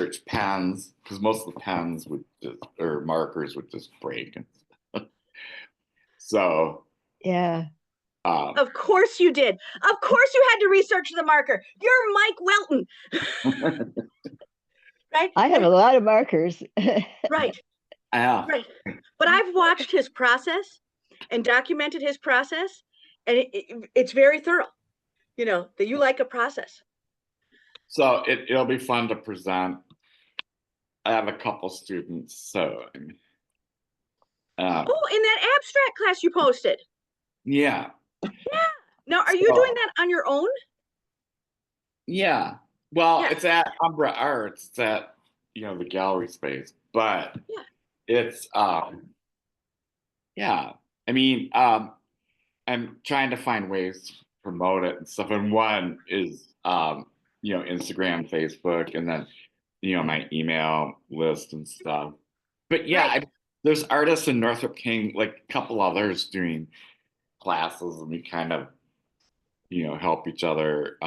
research pens because most of the pens would just, or markers would just break. So, Yeah. Of course you did. Of course you had to research the marker. You're Mike Welton. Right? I have a lot of markers. Right. yeah. Right. But I've watched his process and documented his process, and it's very thorough. You know, that you like a process. So it'll be fun to present. I have a couple students, so Oh, in that abstract class you posted. yeah. Yeah. Now, are you doing that on your own? Yeah. Well, Yeah. it's at Umbra Arts. It's at the gallery space, but Yeah. it's yeah. I mean, I'm trying to find ways to promote it and stuff. And one is Instagram, Facebook, and then my email list and stuff. But yeah, Right. there's artists in Northrop King, like a couple others doing classes, and we kind of help each other.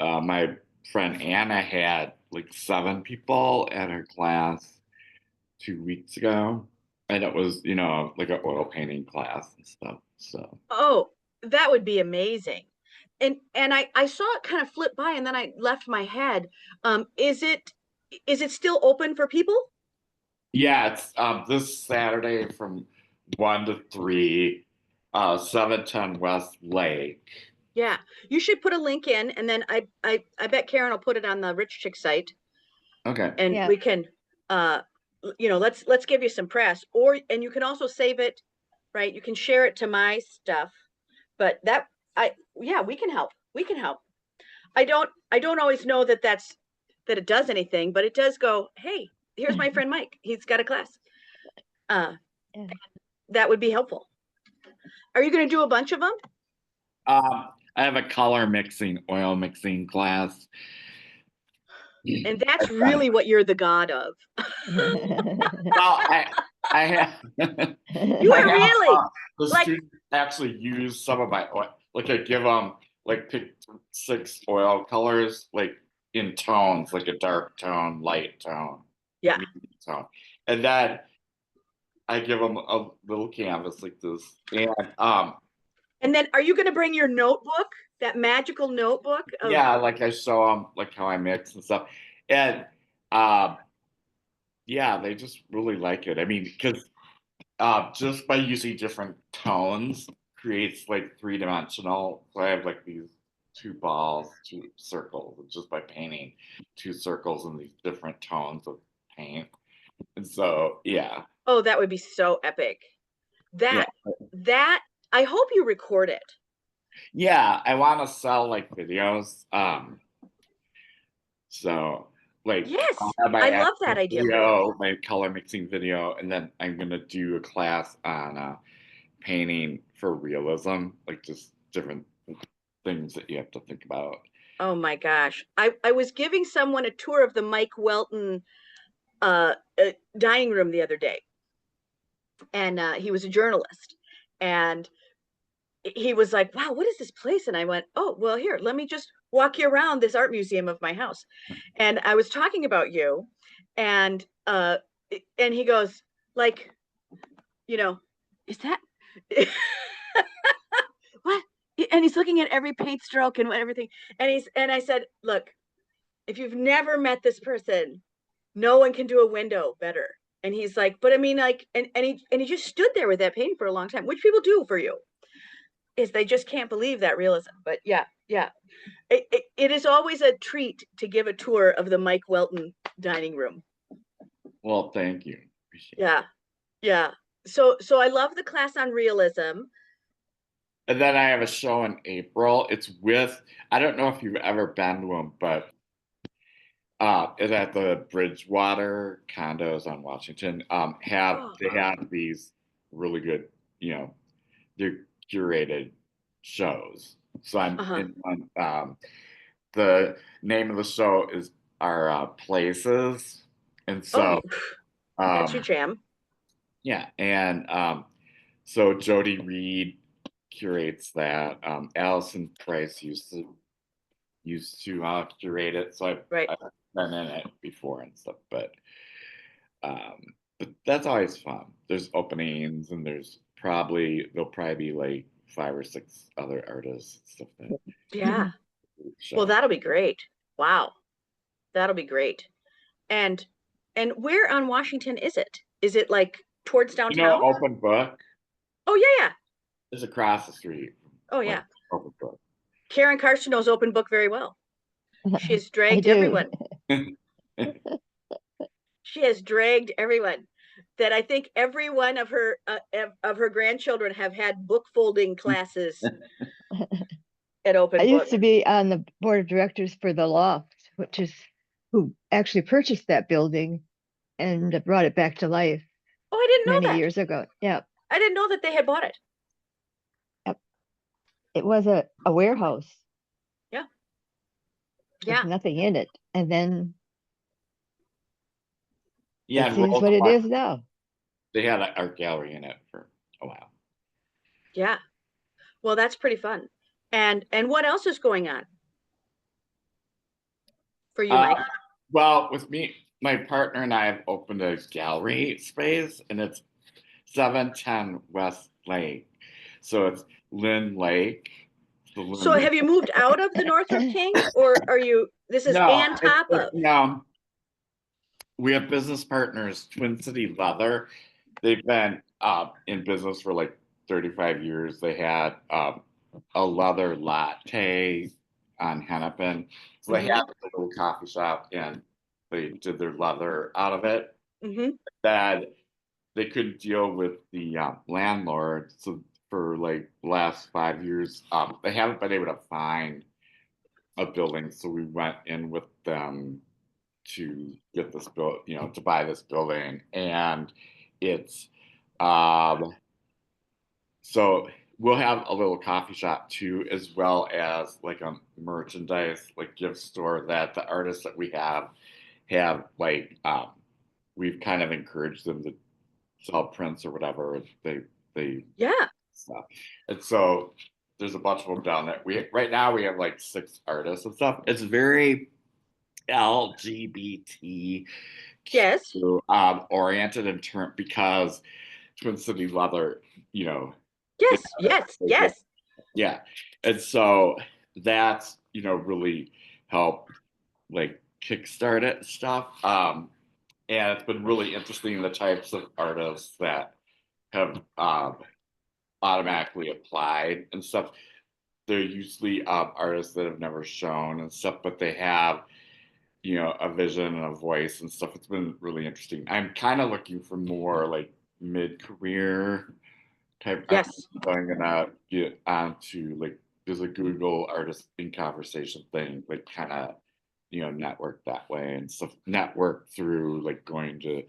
My friend Anna had like 7 people at her class 2 weeks ago, and it was like an oil painting class and stuff. So Oh, that would be amazing. And I saw it kind of flip by and then I left my head. Is it still open for people? yeah, it's this Saturday from 1 to 3, 710 West Lake. Yeah. You should put a link in and then I bet Karen will put it on the Rich Chick site Okay. and Yeah. we can let's give you some press and you can also save it, right? You can share it to my stuff. But we can help. We can help. I don't always know that it does anything, but it does go, hey, here's my friend Mike. He's got a class. Yeah. That would be helpful. Are you going to do a bunch of them? I have a color mixing, oil mixing class. And that's really what you're the god of. Well, I have. You are really the like students actually use some of my oil. Like I give them pick 6 oil colors, like in tones, like a dark tone, light tone, yeah. medium tone, and then I give them a little canvas like this, And then are you going to bring your notebook, that magical notebook? Yeah, like I show them like how I mix and stuff, and yeah, they just really like it. I mean, because just by using different tones creates like 3-dimensional. So I have like these 2 balls, 2 circles, just by painting 2 circles in these different tones of paint. And so, yeah. Oh, that would be so epic. That I hope you record it. Yeah, I want to sell like videos. So like yes, I love that idea. My color mixing video, and then I'm gonna do a class on painting for realism, like just different things that you have to think about. Oh my gosh. I was giving someone a tour of the Mike Welton dining room the other day. And he was a journalist. And he was like, wow, what is this place? And I went, oh, well, here, let me just walk you around this art museum of my house. And I was talking about you. And he goes, like, is that what? And he's looking at every paint stroke and everything. And I said, look, if you've never met this person, no one can do a window better. And he's like, but I mean, like, and he just stood there with that painting for a long time, which people do for you, is they just can't believe that realism. But yeah. It is always a treat to give a tour of the Mike Welton dining room. Well, thank you. Appreciate it. Yeah. So I love the class on realism. And then I have a show in April. It's with, I don't know if you've ever been to them, but it's at the Bridgewater condos on Washington. They have these really good, they're curated shows. So I'm in one. The name of the show is our Places, and so that's your jam. Yeah, and so Jody Reed curates that. Allison Price used to curate it, so been in it before and stuff, but that's always fun. There's openings and there'll probably be like 5 or 6 other artists and stuff that Yeah. show. Well, that'll be great. Wow. That'll be great. And where on Washington is it? Is it like towards downtown? Open Book Oh yeah. is across the street. Oh Like, yeah. Open Book. Karen Karsten knows Open Book very well. She has I dragged do. everyone. She has dragged everyone. That I think every one of her grandchildren have had book folding classes at Open I Book. used to be on the board of directors for the Loft, which is who actually purchased that building and brought it back to life Oh, I didn't know many that. years ago. Yeah, I didn't know that they had bought it. it was a warehouse. Yeah. There's Yeah. nothing in it. And then Yeah, it and seems what it Roosevelt, is now. they had an art gallery in it for a while. Yeah. Well, that's pretty fun. And what else is going on for you, Mike? Well, with me, my partner and I have opened a gallery space, and it's 710 West Lake. So it's Lynn Lake. So have you moved out of the Northrop King, or are you, this is on top of? No, we have business partners, Twin City Leather. They've been in business for like 35 years. They had a leather latte on Hennepin. So they had a little coffee shop and they did their leather out of it. That they couldn't deal with the landlord. So for like the last 5 years, they haven't been able to find a building. So we went in with them to get this built, to buy this building. And it's so we'll have a little coffee shop too, as well as like a merchandise like gift store that the artists that we have like we've kind of encouraged them to sell prints or whatever they Yeah. stuff. And so there's a bunch of them down there. Right now we have like 6 artists and stuff. It's very LGBT Yes. oriented in turn because Twin City Leather, Yes. Yes. yeah. And so that's, really helped like kickstart it and stuff. And it's been really interesting the types of artists that have automatically applied and stuff. They're usually artists that have never shown and stuff, but they have, a vision and a voice and stuff. It's been really interesting. I'm kind of looking for more like mid-career type artists. So I'm gonna get onto like there's a Google artist in conversation thing, like kind of network that way and stuff. Network through like going to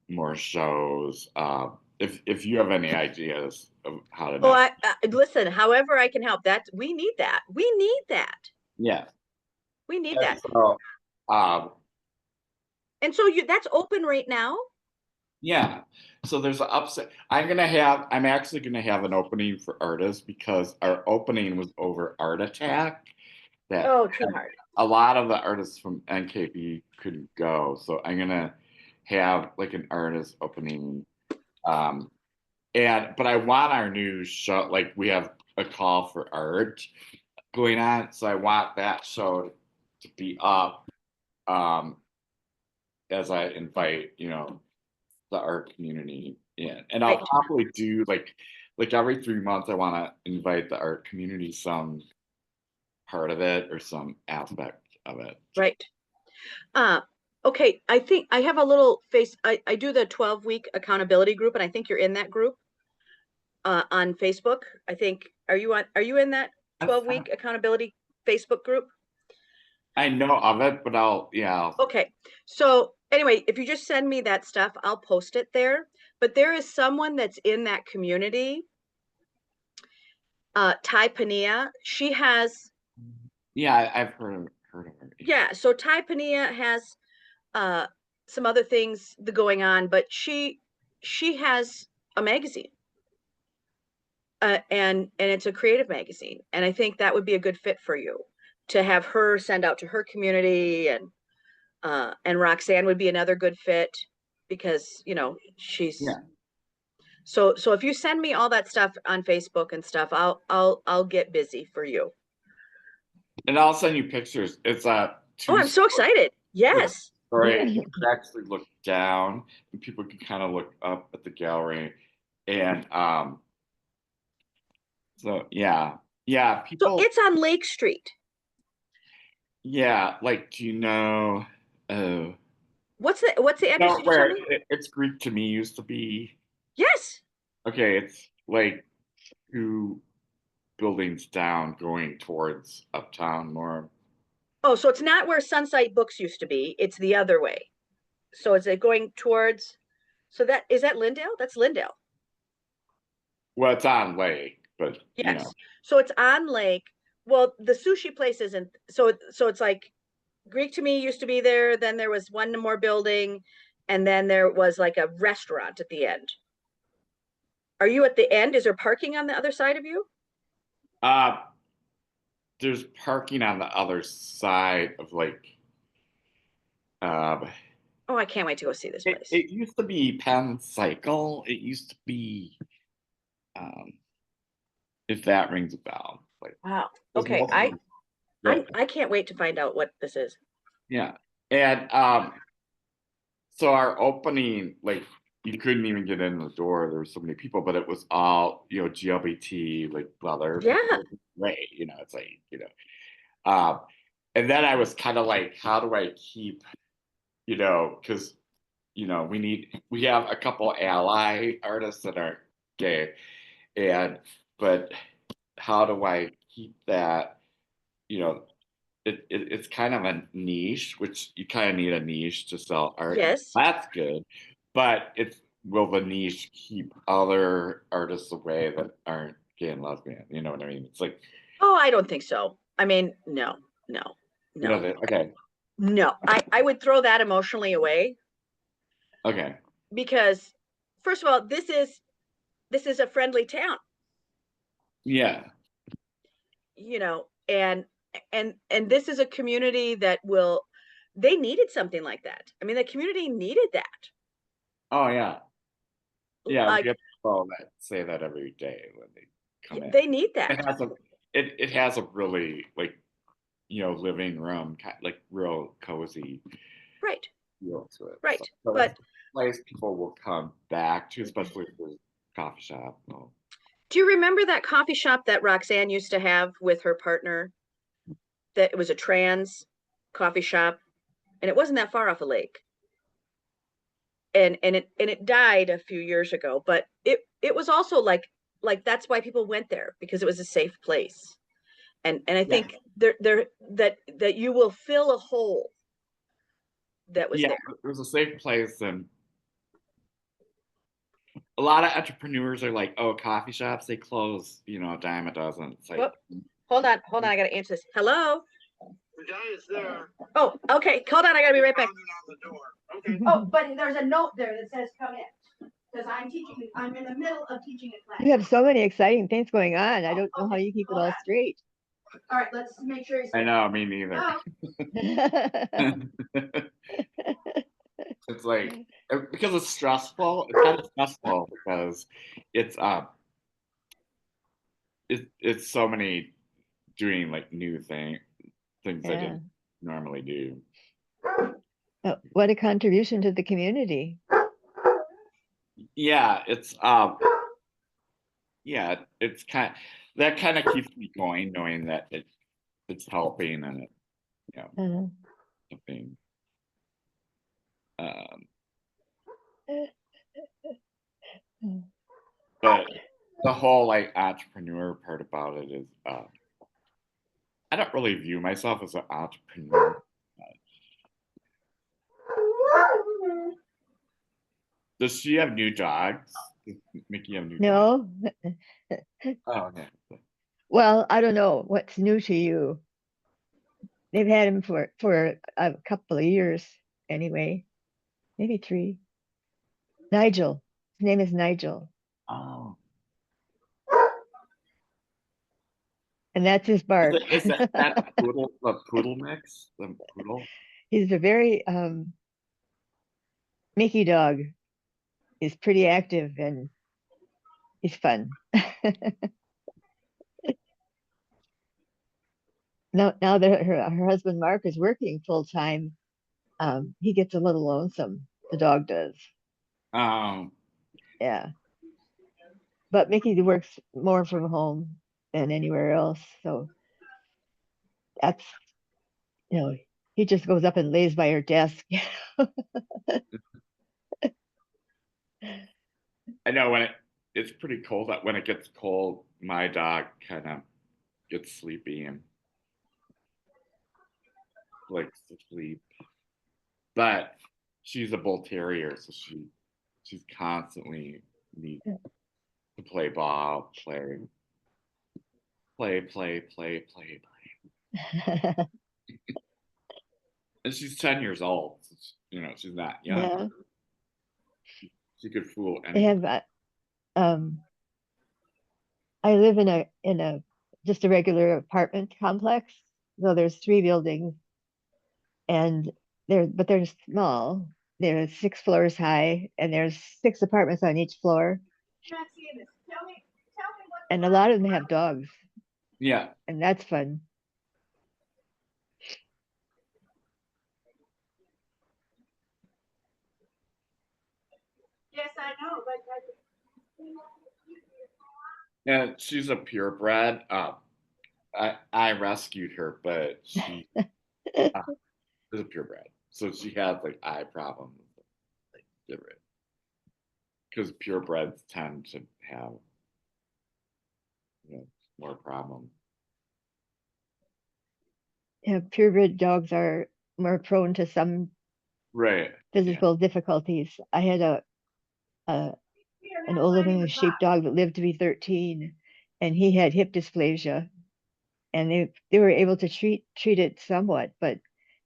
more shows. If you have any ideas of how to, I listen. However, I can help. We need that. We need that. yeah, we need that. So, and so that's open right now. Yeah. So there's an upset. I'm actually gonna have an opening for artists because our opening was over Art Attack. Too hard. A lot of the artists from NKB couldn't go. So I'm gonna have like an artist opening. But I want our new show, like we have a call for art going on. So I want that show to be up as I invite, the art community in. And I'll probably do like every 3 months I want to invite the art community some part of it or some aspect of it. Right. Okay, I think I have a little I do the 12-week accountability group, and I think you're in that group on Facebook. I think are you in that 12-week accountability Facebook group? I know of it, but Okay. So anyway, if you just send me that stuff, I'll post it there. But there is someone that's in that community, Ty Pania. She has. Yeah, I've heard of her. Yeah. So Ty Pania has some other things going on, but she has a magazine. And it's a creative magazine. And I think that would be a good fit for you to have her send out to her community. And And Roxanne would be another good fit because, you know, she's, Yeah. so if you send me all that stuff on Facebook and stuff, I'll get busy for you. And I'll send you pictures. It's a Oh, I'm so excited. Yes. Right. You could actually look down and people can kind of look up at the gallery. And so yeah. Yeah, So people it's on Lake Street. yeah, like do you know What's the address know you just where told me? it's Greek to me used to be? Yes. Okay, it's like two buildings down going towards uptown more. Oh, so it's not where Sunsight Books used to be. It's the other way. So is it going towards, so that, is that Lindale? That's Lindale. Well, it's on Lake, but you know. Yes. So it's on Lake. Well, the sushi place isn't, so it's like Greek to me used to be there, then there was one more building, and then there was like a restaurant at the end. Are you at the end? Is there parking on the other side of you? Uh there's parking on the other side of like um Oh, I can't wait to go see this it, place. it used to be Penn Cycle. It used to be um if that rings a bell. Like Wow. there's Okay, multiple but I can't wait to find out what this is. yeah. And so our opening, like you couldn't even get in the door. There were so many people, but it was all, you know, GLBT, like leather. Yeah. Right. You know, it's like, you know. And then I was kind of like, how do I keep, you know, because you know, we have a couple ally artists that are gay, and but how do I keep that, you know, it's kind of a niche, which you kind of need a niche to sell art. Yes. That's good, but it's will the niche keep other artists away that aren't gay and lesbian? You know what I mean? It's like, Oh, I don't think so. I mean, no, no, you know, no, okay, no. I would throw that emotionally away okay, because first of all, this is a friendly town, yeah, you know, and this is a community that will, they needed something like that. I mean, the community needed that. oh yeah, yeah. We Like have people that say that every day when they come in. they need It that. has a it has a really like, you know, living room, like real cozy Right. feel to it. Right. So it's But a place people will come back to, especially if there's a coffee shop. Well, do you remember that coffee shop that Roxanne used to have with her partner? That it was a trans coffee shop, and it wasn't that far off a lake. And it died a few years ago, but it was also like that's why people went there, because it was a safe place. And I yeah, think there that you will fill a hole that was yeah, there. it was a safe place, and a lot of entrepreneurs are like, "Oh, coffee shops they close, you know, a dime a dozen." It's like, Whoop. Hold on, I gotta answer this. Hello. The guy is there. Oh, okay, hold on, I gotta be right back. Pounding on the door. Okay. Oh, but there's a note there that says come in, because I'm in the middle of teaching a class. You have so many exciting things going on. I don't know how Okay, you keep it hold all on. straight. All right, let's make sure he's I know, me neither. It's like because it's stressful. It's kind of stressful because it's it's so many doing like new things I Yeah. didn't normally do. What a contribution to the community. Yeah, it's kind that kind of keeps me going, knowing that it's helping and it, you know, Uh, something. Um, but the whole like entrepreneur part about it is, I don't really view myself as an entrepreneur. Does she have new dogs? Does Mickey have new dogs? no, Oh, okay. well, I don't know what's new to you. They've had him for a couple of years anyway, maybe 3. Nigel. His name is Nigel, Oh, and that's his bark. is that the poodle mix? The poodle? He's a very Mickey dog. He's pretty active and he's fun. Now that her husband Mark is working full time, he gets a little lonesome. The dog does. Um, Yeah. But Mickey works more from home than anywhere else. So that's, you know, he just goes up and lays by her desk. I know it's pretty cold. That when it gets cold, my dog kind of gets sleepy and likes to sleep. But she's a bull terrier, so she's constantly needs to play ball, play. And she's 10 years old. So she's not young. Yeah. She could fool They anyone. have I live in a just a regular apartment complex. So there's 3 buildings and they're small. They're 6 floors high and there's 6 apartments on each floor. And a lot of them have dogs Yeah. and that's fun. Yes, I know, but And she's a purebred. I rescued her, but she is a purebred. So she has like eye problems, like different. Because purebreds tend to have more problems. Yeah, purebred dogs are more prone to some Right. physical difficulties. I had a an old English sheepdog that lived to be 13 and he had hip dysplasia and they were able to treat it somewhat, but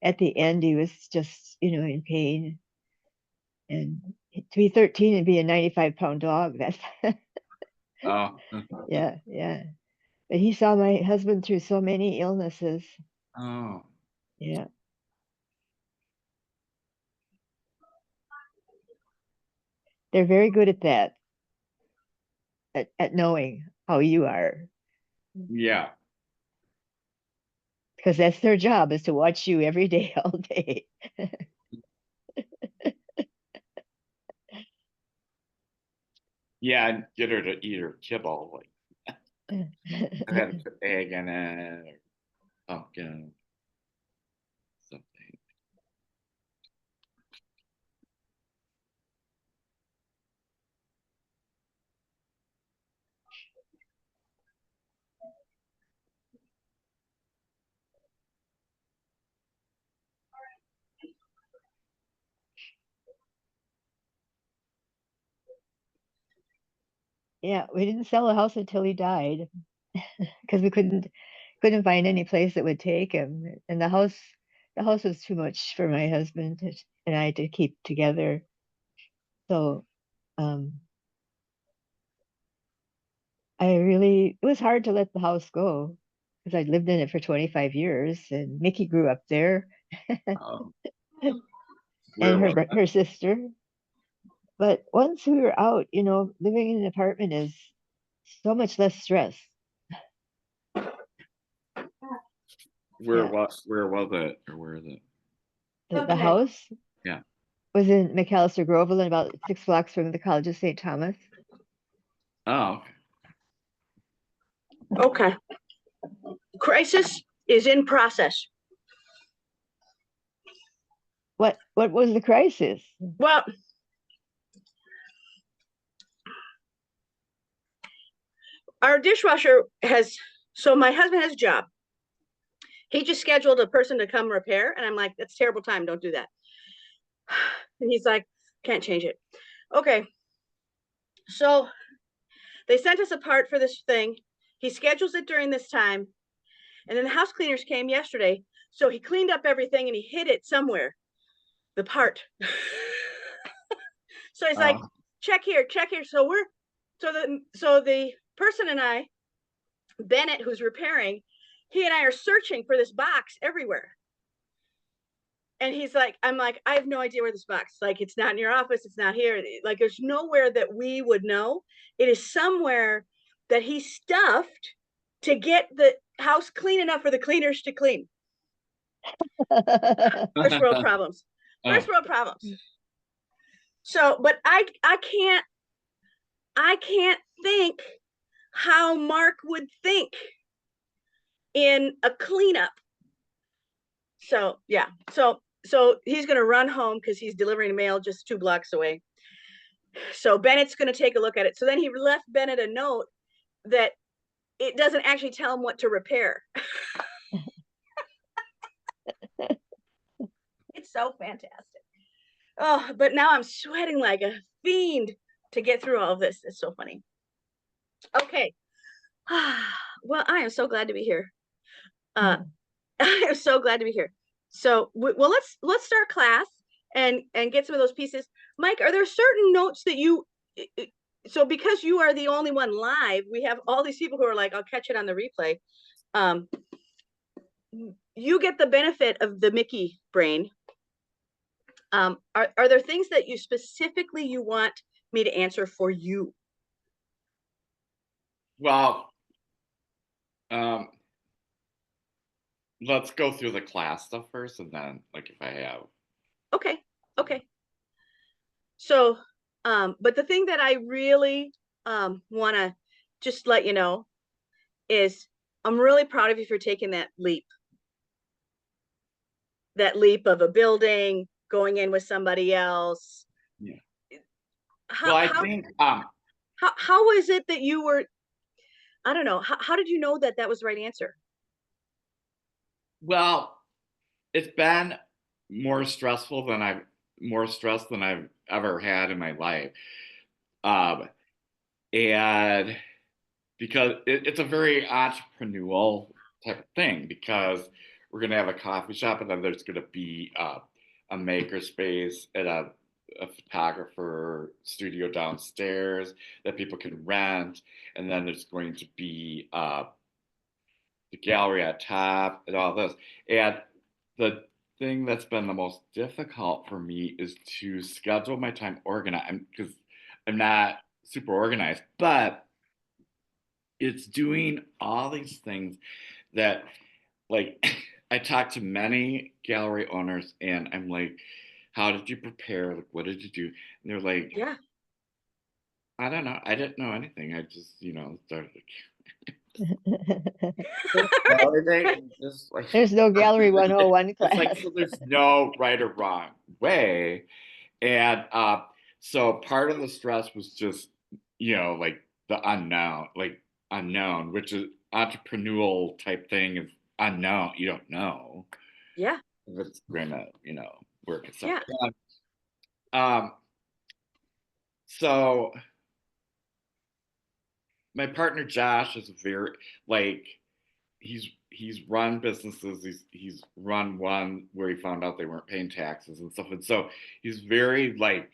at the end he was just, in pain. And to be 13 and be a 95-pound dog, that's Oh. yeah. But he saw my husband through so many illnesses. Oh. Yeah. They're very good at that, at knowing how you are, Yeah. because that's their job is to watch you every day, all day. Yeah, and get her to eat her kibble. Like I had to put egg in it or pumpkin, something. Yeah, we didn't sell the house until he died because we couldn't find any place that would take him, and the house was too much for my husband and I to keep together. So um, it was hard to let the house go because I'd lived in it for 25 years, and Mickey grew up there, Um, where and was her sister. But once we were out, living in an apartment is so much less stress. Yeah, where was it or where is it? the house Yeah. was in McAllister Groveland, about 6 blocks from the College of St. Thomas. Oh, okay. Crisis is in process. What was the crisis? Well, our dishwasher so my husband has a job. He just scheduled a person to come repair, and I'm like, that's terrible time. Don't do that. And he's like, can't change it. Okay. So they sent us a part for this thing. He schedules it during this time. And then the house cleaners came yesterday. So he cleaned up everything and he hid it somewhere, the part. So he's like, check here. So the person and I, Bennett, who's repairing, he and I are searching for this box everywhere. And he's like, I'm like, I have no idea where this box is. Like, it's not in your office. It's not here. Like, there's nowhere that we would know. It is somewhere that he stuffed to get the house clean enough for the cleaners to clean. First world problems. First world problems. So, but I can't think how Mark would think in a cleanup. So yeah, so he's gonna run home because he's delivering mail just 2 blocks away. So Bennett's gonna take a look at it. So then he left Bennett a note that it doesn't actually tell him what to repair. It's so fantastic. Oh, but now I'm sweating like a fiend to get through all of this. It's so funny. Okay. Well, I am so glad to be here. I am so glad to be here. So, well, let's start class and get some of those pieces. Mike, are there certain notes that you? So, because you are the only one live, we have all these people who are like, "I'll catch it on the replay." You get the benefit of the Mickey brain. Are there things that you specifically you want me to answer for you? Well, let's go through the class stuff first, and then, like, if I have. Okay. So, but the thing that I really want to just let you know is I'm really proud of you for taking that leap. That leap of a building, going in with somebody else. Yeah. How, Well, I think how was it that you were, I don't know, how did you know that that was the right answer? well, it's been more stress than I've ever had in my life. And because it's a very entrepreneurial type of thing, because we're going to have a coffee shop, and then there's going to be a maker space and a photographer studio downstairs that people can rent, and then there's going to be the gallery at top and all this. And the thing that's been the most difficult for me is to schedule my time organized, because I'm not super organized, but it's doing all these things that, like, I talked to many gallery owners, and I'm like, how did you prepare? Like, what did you do? And they're like, Yeah. I don't know. I didn't know anything. I just, started. Just like, There's no Gallery 101 it's like, class. so there's no right or wrong way. And so part of the stress was just, like the unknown, which is entrepreneurial type thing is unknown. You don't know Yeah. if it's gonna, work itself. Yeah. So my partner Josh is very, like, he's run businesses. He's run one where he found out they weren't paying taxes and stuff, and so he's very, like,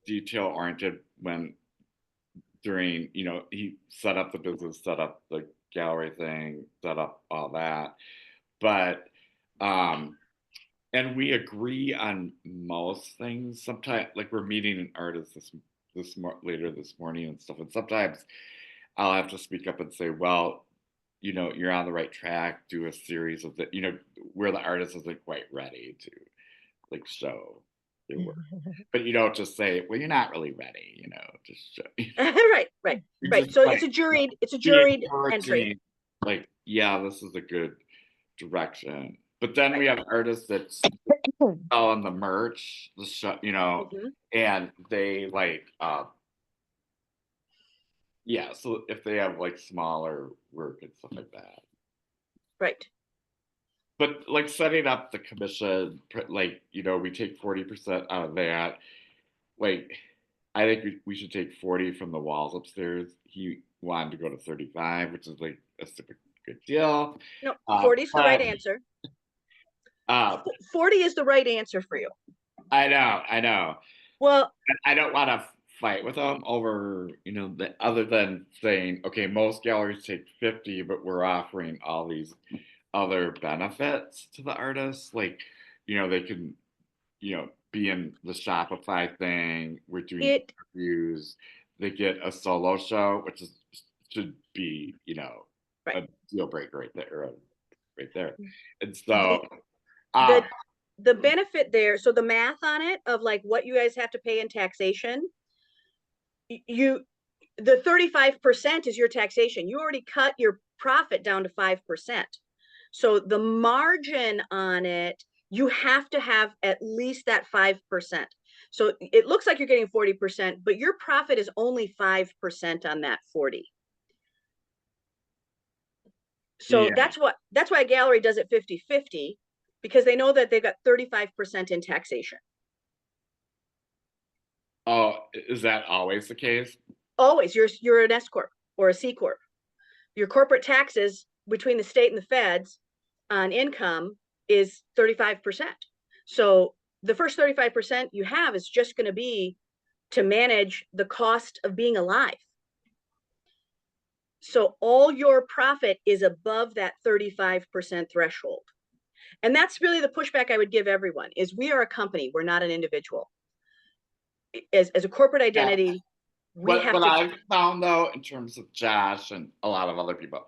detail oriented when during, he set up the business, set up the gallery thing, set up all that. But and we agree on most things. Sometimes, like, we're meeting an artist later this morning and stuff, and sometimes I'll have to speak up and say, well, you're on the right track. Do a series of where the artist isn't quite ready to, like, show their work. But you don't just say, well, you're not really ready, just show. Right. So Like, it's a juried entry. encouraging, like, yeah, this is a good direction. But then we have artists that's on the merch, the show, and they, like, yeah, so if they have, like, smaller work and stuff like that. Right. But, like, setting up the commission, like, we take 40% out of that. Like, I think we should take 40 from the walls upstairs. He wanted to go to 35, which is, like, a super good deal. No, 40 is the right answer. 40 is the right answer for you. I know. Well, I don't want to fight with them over, other than saying, okay, most galleries take 50, but we're offering all these other benefits to the artists. Like, they can, be in the Shopify thing. We're doing It interviews. They get a solo show, which should be, right. a deal breaker right there, right there. And The, so, the um, the benefit there, so the math on it of like what you guys have to pay in taxation, you the 35% is your taxation. You already cut your profit down to 5%. So the margin on it, you have to have at least that 5%. So it looks like you're getting 40%, but your profit is only 5% on that 40. So yeah. that's why a gallery does it 50-50, because they know that they've got 35% in taxation. Oh, is that always the case? Always, you're an S corp or a C corp. Your corporate taxes between the state and the feds on income is 35%. So the first 35% you have is just going to be to manage the cost of being alive. So all your profit is above that 35% threshold. And that's really the pushback I would give everyone is we are a company, we're not an individual. As a corporate identity, we have What to. I've found though, in terms of Josh and a lot of other people,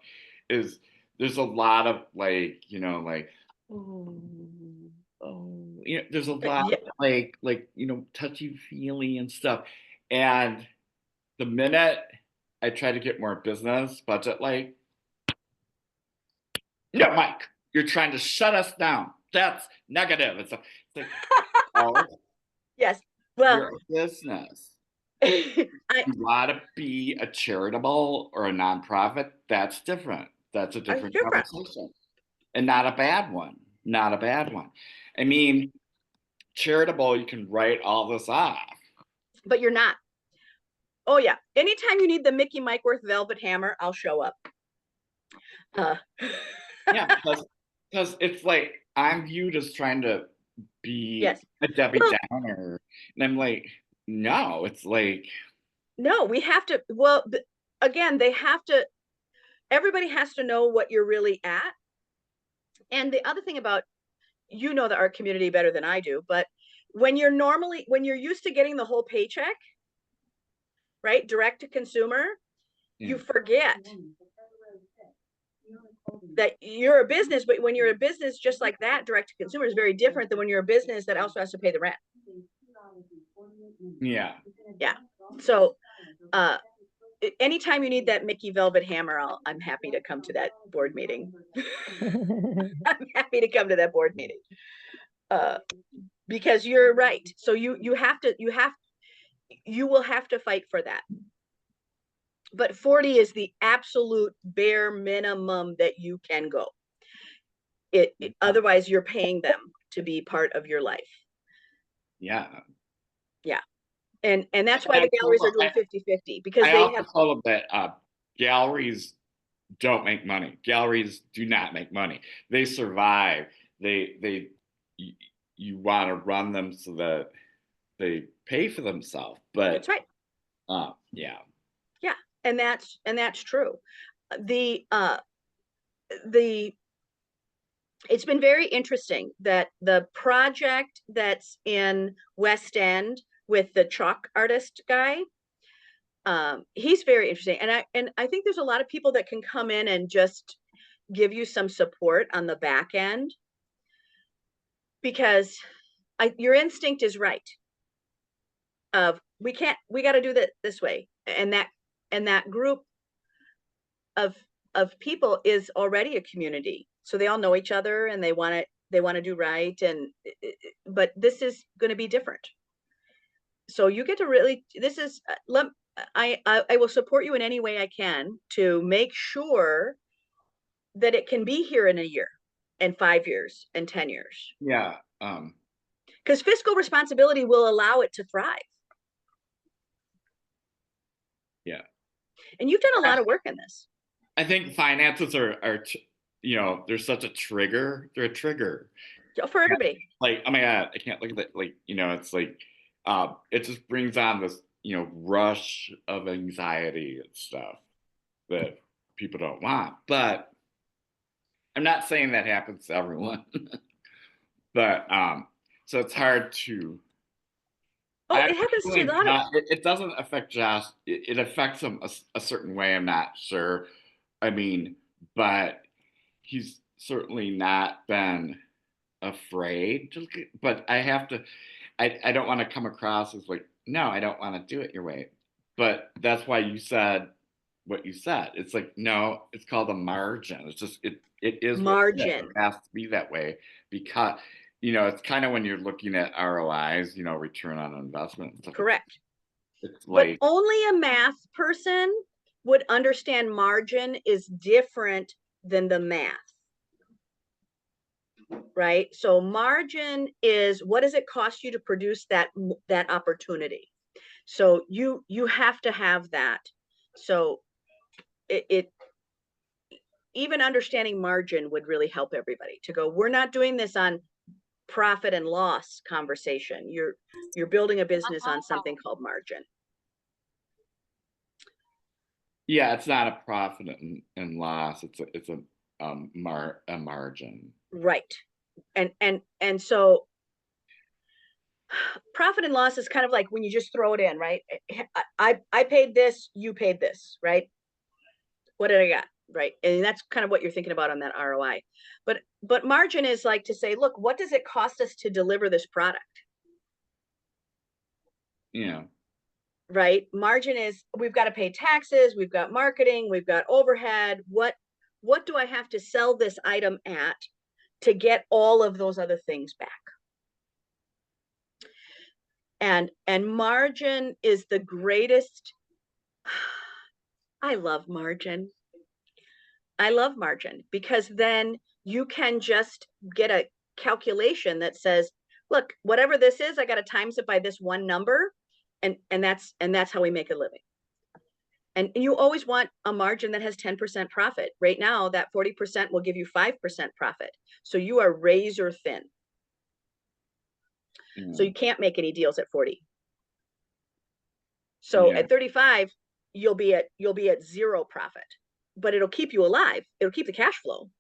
is there's a lot of like, oh, there's a lot Yeah. of like, touchy feely and stuff. And the minute I try to get more business budget, like, no, Mike, you're trying to shut us down. That's negative. It's like, oh, Yes. Well, you're a business. I, You want to be a charitable or a nonprofit, that's different. That's a different different. conversation. And not a bad one. Not a bad one. I mean, charitable, you can write all this off. But you're not. Oh yeah. Anytime you need the Mickey Mike Worth velvet hammer, I'll show up. Yeah, because it's like I'm viewed as trying to be Yes. a Debbie Well, Downer. And I'm like, no, it's like, no, we have to. Well, again, everybody has to know what you're really at. And the other thing about, the art community better than I do, but when you're used to getting the whole paycheck, right, direct to consumer, you forget that you're a business. But when you're a business just like that, direct to consumer is very different than when you're a business that also has to pay the rent. yeah. So anytime you need that Mickey velvet hammer, I'm happy to come to that board meeting. I'm happy to come to that board meeting. Because you're right. So you will have to fight for that. But 40 is the absolute bare minimum that you can go. Otherwise you're paying them to be part of your life. Yeah. Yeah. And that's why the galleries are doing 50-50, because I they also have told them that galleries don't make money. Galleries do not make money. They survive. You want to run them so that they pay for themselves. But that's right. Yeah. Yeah. And that's true. It's been very interesting that the project that's in West End with the chalk artist guy, he's very interesting. And I think there's a lot of people that can come in and just give you some support on the back end, because your instinct is right. We got to do that this way. And that group of people is already a community. So they all know each other and they want to do right. But this is going to be different. So you get to really, I will support you in any way I can to make sure that it can be here in a year and 5 years and 10 years. Yeah. Because fiscal responsibility will allow it to thrive. Yeah. And you've done a lot of work in this. I think finances are they're such a trigger. They're a trigger for everybody. Like, oh my God, I can't look at that. Like, it's like, it just brings on this, rush of anxiety and stuff that people don't want. But I'm not saying that happens to everyone, but so it's hard to. Oh, I have it a happens to a feeling lot of, it doesn't affect Josh. It affects him a certain way. I'm not sure. I mean, but he's certainly not been afraid. But I have to. I don't want to come across as like, no, I don't want to do it your way. But that's why you said what you said. It's like, no, it's called a margin. It's just it is what it is. margin. It has to be that way because it's kind of when you're looking at ROIs, return on investment and stuff. Correct. It's But like, only a math person would understand margin is different than the math. Right? So margin is, what does it cost you to produce that opportunity? So you have to have that. So it even understanding margin would really help everybody to go, we're not doing this on profit and loss conversation. You're building a business on something called margin. yeah, it's not a profit and loss. It's a margin. Right. And so profit and loss is kind of like when you just throw it in, right? I paid this, you paid this, right? What did I got? Right. And that's kind of what you're thinking about on that ROI. But margin is like to say, look, what does it cost us to deliver this product? Yeah. Right. Margin is, we've got to pay taxes, we've got marketing, we've got overhead. What do I have to sell this item at to get all of those other things back? And margin is the greatest. I love margin. I love margin because then you can just get a calculation that says, look, whatever this is, I got to times it by this one number. And that's how we make a living. And you always want a margin that has 10% profit. Right now, that 40% will give you 5% profit. So you are razor thin. So you can't make any deals at 40. So at 35, you'll be at zero profit, but it'll keep you alive. It'll keep the cash flow,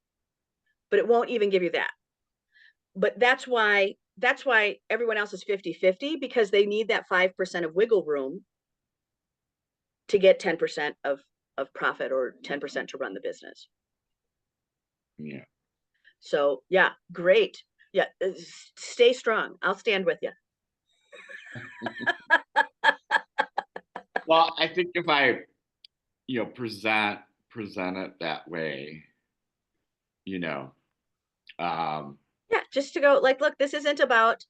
but it won't even give you that. But that's why everyone else is 50-50, because they need that 5% of wiggle room to get 10% of profit or 10% to run the business. Yeah. So yeah, great. Yeah, stay strong. I'll stand with you. Well, I think if I, present it that way, Yeah, just to go like, look, this isn't about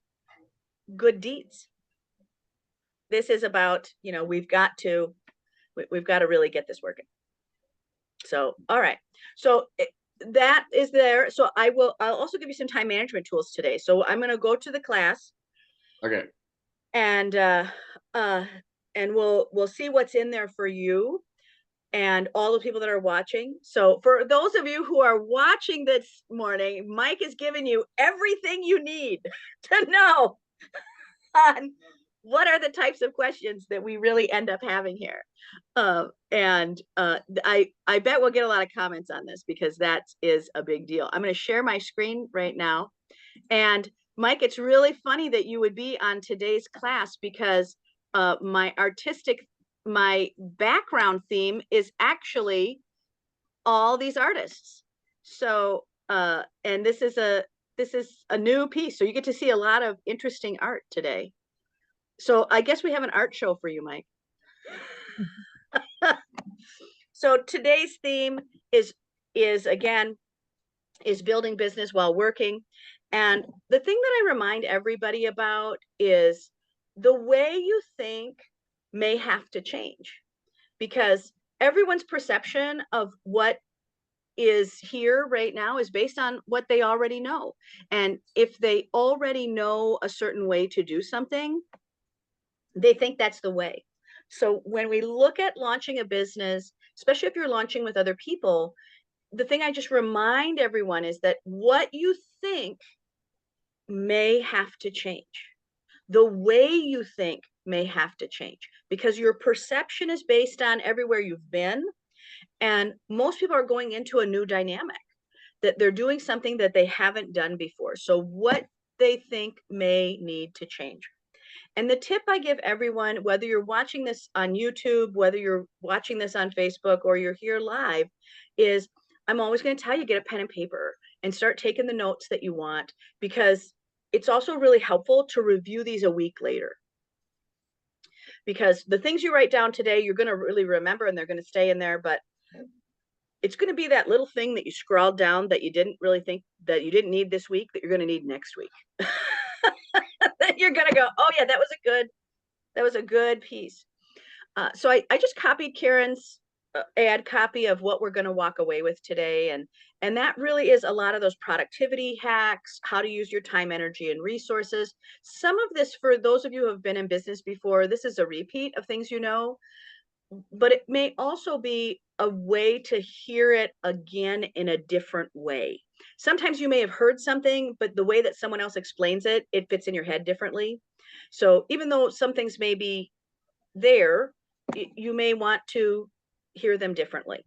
good deeds. This is about, we've got to really get this working. So, all right. So that is there. So I'll also give you some time management tools today. So I'm going to go to the class. okay. And we'll see what's in there for you and all the people that are watching. So for those of you who are watching this morning, Mike has given you everything you need to know on what are the types of questions that we really end up having here. I bet we'll get a lot of comments on this because that is a big deal. I'm going to share my screen right now. And Mike, it's really funny that you would be on today's class because my background theme is actually all these artists. So, and this is a new piece. So you get to see a lot of interesting art today. So I guess we have an art show for you, Mike. So today's theme is building business while working. And the thing that I remind everybody about is the way you think may have to change, because everyone's perception of what is here right now is based on what they already know. And if they already know a certain way to do something, they think that's the way. So when we look at launching a business, especially if you're launching with other people, the thing I just remind everyone is that what you think may have to change. The way you think may have to change because your perception is based on everywhere you've been. And most people are going into a new dynamic. that they're doing something that they haven't done before. So what they think may need to change. And the tip I give everyone, whether you're watching this on YouTube, whether you're watching this on Facebook, or you're here live, is I'm always going to tell you, get a pen and paper and start taking the notes that you want, because it's also really helpful to review these a week later. Because the things you write down today, you're going to really remember and they're going to stay in there, but it's going to be that little thing that you scrawled down that you didn't really think that you didn't need this week that you're going to need next week. Then you're going to go, oh yeah, that was a good piece. So I just copied Karen's ad copy of what we're going to walk away with today. And that really is a lot of those productivity hacks, how to use your time, energy, and resources. Some of this, for those of you who have been in business before, this is a repeat of things you know, but it may also be a way to hear it again in a different way. Sometimes you may have heard something, but the way that someone else explains it, it fits in your head differently. So even though some things may be there, you may want to hear them differently.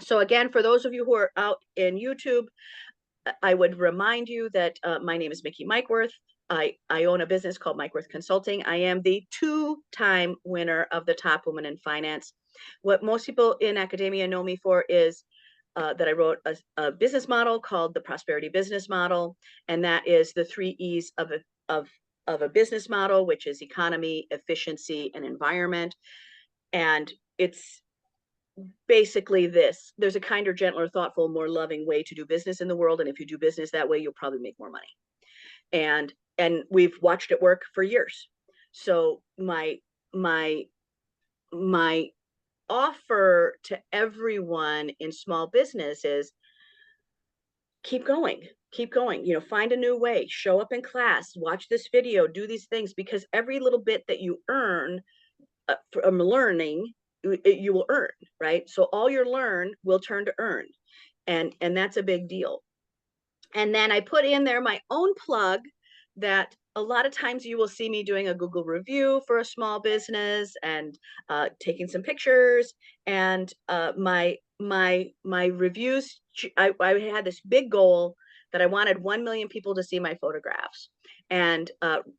So again, for those of you who are out in YouTube, I would remind you that my name is Mickey Mikeworth. I own a business called Mikeworth Consulting. I am the 2-time winner of the Top Woman in Finance. What most people in academia know me for is that I wrote a business model called the Prosperity Business Model, and that is the 3 E's of a business model, which is economy, efficiency, and environment. And it's basically this: there's a kinder, gentler, thoughtful, more loving way to do business in the world, and if you do business that way, you'll probably make more money. And we've watched it work for years. So my offer to everyone in small business is keep going, find a new way, show up in class, watch this video, do these things, because every little bit that you earn from learning, you will earn, right? So all your learn will turn to earn. And that's a big deal. And then I put in there my own plug that a lot of times you will see me doing a Google review for a small business and taking some pictures. And my reviews, I had this big goal that I wanted 1 million people to see my photographs. And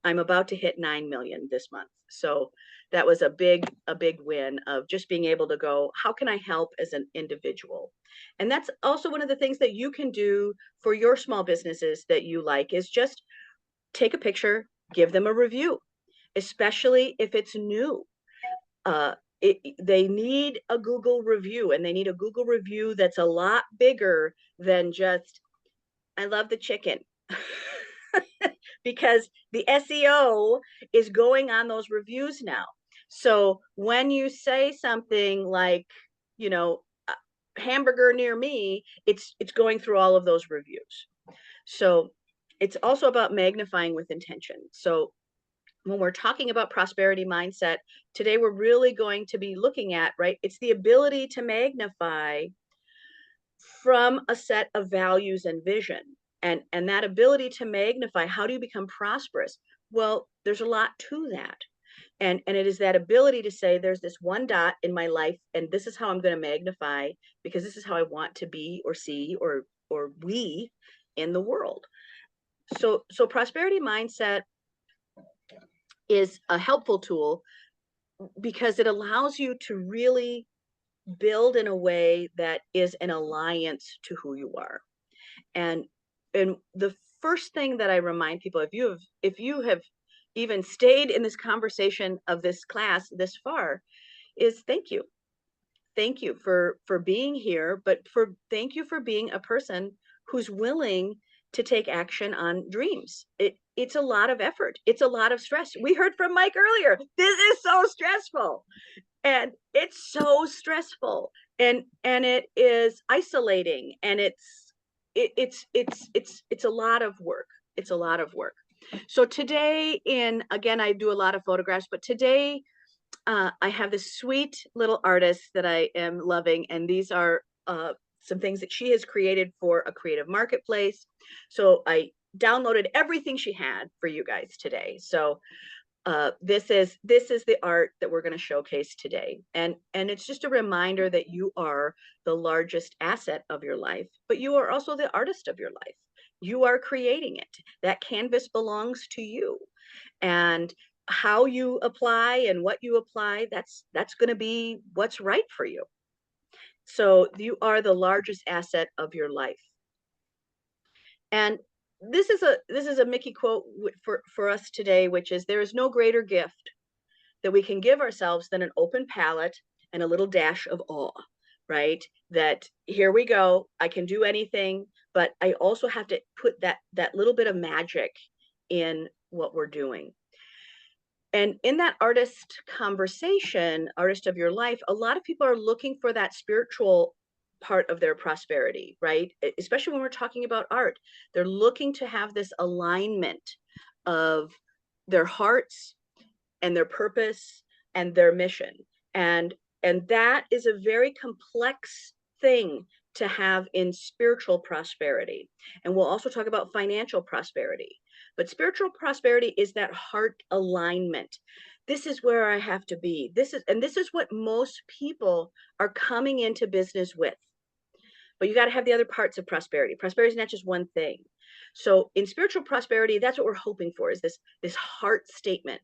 I'm about to hit 9 million this month. So that was a big win of just being able to go, how can I help as an individual? And that's also one of the things that you can do for your small businesses that you like, is just take a picture, give them a review, especially if it's new. They need a Google review, and they need a Google review that's a lot bigger than just, I love the chicken. Because the SEO is going on those reviews now. So when you say something like, hamburger near me, it's going through all of those reviews. So it's also about magnifying with intention. So when we're talking about prosperity mindset today, we're really going to be looking at, right, it's the ability to magnify from a set of values and vision. And that ability to magnify, how do you become prosperous? Well, there's a lot to that. And it is that ability to say, there's this one dot in my life, and this is how I'm going to magnify, because this is how I want to be or see or we in the world. So prosperity mindset is a helpful tool because it allows you to really build in a way that is an alliance to who you are. And the first thing that I remind people, if you have even stayed in this conversation of this class this far, is thank you. Thank you for being here, but thank you for being a person who's willing to take action on dreams. It's a lot of effort. It's a lot of stress. We heard from Mike earlier. This is so stressful. And it's so stressful. And it is isolating, and it's a lot of work. It's a lot of work. So today, again, I do a lot of photographs, but today I have this sweet little artist that I am loving, and these are some things that she has created for a creative marketplace. So I downloaded everything she had for you guys today. So this is the art that we're going to showcase today. And it's just a reminder that you are the largest asset of your life, but you are also the artist of your life. You are creating it. That canvas belongs to you. And how you apply and what you apply, that's going to be what's right for you. So you are the largest asset of your life. And this is a Mickey quote for us today, which is, there is no greater gift that we can give ourselves than an open palette and a little dash of awe, right? That here we go, I can do anything, but I also have to put that little bit of magic in what we're doing. And in that artist conversation, artist of your life, a lot of people are looking for that spiritual part of their prosperity, right? Especially when we're talking about art, they're looking to have this alignment of their hearts and their purpose and their mission. And that is a very complex thing to have in spiritual prosperity. And we'll also talk about financial prosperity. But spiritual prosperity is that heart alignment. This is where I have to be. This is what most people are coming into business with. But you got to have the other parts of prosperity. Prosperity is not just one thing. So in spiritual prosperity, that's what we're hoping for, is this heart statement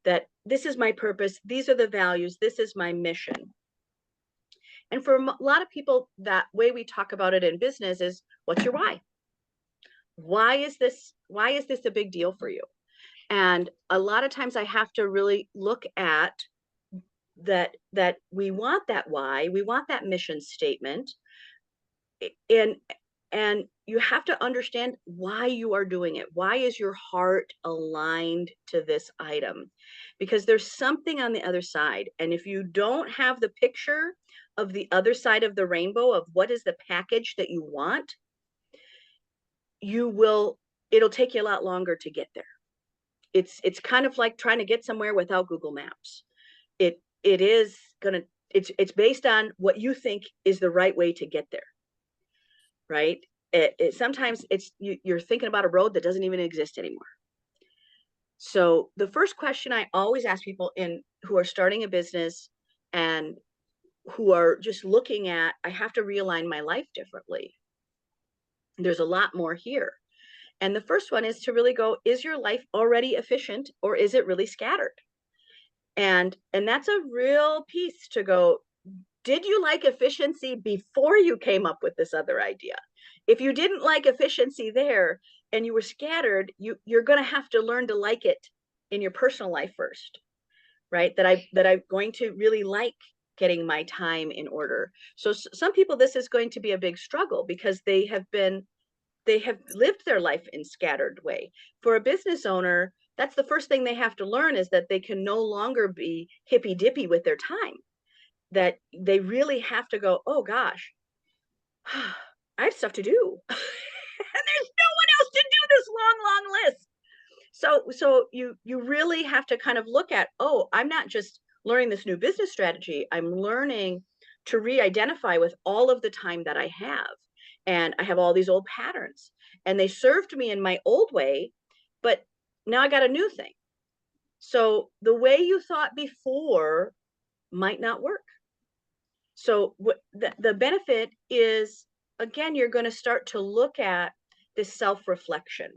that this is my purpose, these are the values, this is my mission. And for a lot of people, that way we talk about it in business is, what's your why? Why is this a big deal for you? And a lot of times I have to really look at that we want that why, we want that mission statement. And you have to understand why you are doing it. Why is your heart aligned to this item? Because there's something on the other side. And if you don't have the picture of the other side of the rainbow of what is the package that you want, it'll take you a lot longer to get there. It's kind of like trying to get somewhere without Google Maps. It's based on what you think is the right way to get there. Right? Sometimes you're thinking about a road that doesn't even exist anymore. So the first question I always ask people who are starting a business and who are just looking at, I have to realign my life differently. There's a lot more here. And the first one is to really go, is your life already efficient or is it really scattered? And that's a real piece to go, did you like efficiency before you came up with this other idea? If you didn't like efficiency there and you were scattered, you're going to have to learn to like it in your personal life first, right? That I'm going to really like getting my time in order. So some people, this is going to be a big struggle because they have lived their life in scattered way. For a business owner, that's the first thing they have to learn, is that they can no longer be hippy dippy with their time. That they really have to go, oh gosh, I have stuff to do. And there's no one else to do this long list. So you really have to kind of look at, oh, I'm not just learning this new business strategy. I'm learning to re-identify with all of the time that I have. And I have all these old patterns. And they served me in my old way, but now I got a new thing. So the way you thought before might not work. So the benefit is, again, you're going to start to look at this self-reflection.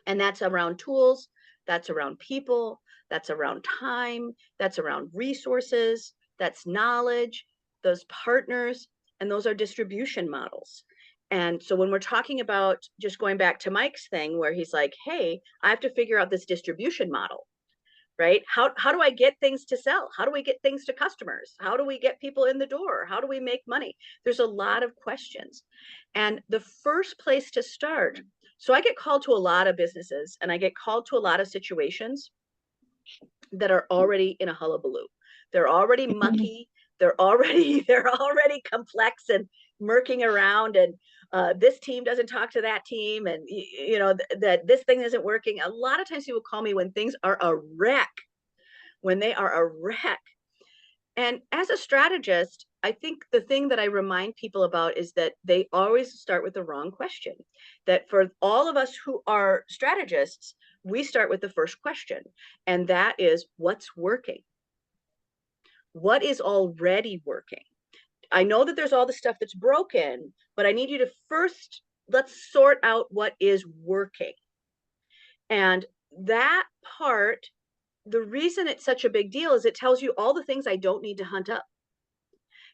And that's around tools, that's around people, that's around time, that's around resources, that's knowledge, those partners, and those are distribution models. And so when we're talking about, just going back to Mike's thing where he's like, hey, I have to figure out this distribution model. Right? How do I get things to sell? How do we get things to customers? How do we get people in the door? How do we make money? There's a lot of questions. And the first place to start, so I get called to a lot of businesses and I get called to a lot of situations that are already in a hullabaloo. They're already mucky. They're already complex and murking around, and this team doesn't talk to that team, and that this thing isn't working. A lot of times people call me when things are a wreck, when they are a wreck. And as a strategist, I think the thing that I remind people about is that they always start with the wrong question. That for all of us who are strategists, we start with the first question, and that is, what's working? What is already working? I know that there's all the stuff that's broken, but I need you to first, let's sort out what is working. And that part, the reason it's such a big deal is it tells you all the things I don't need to hunt up.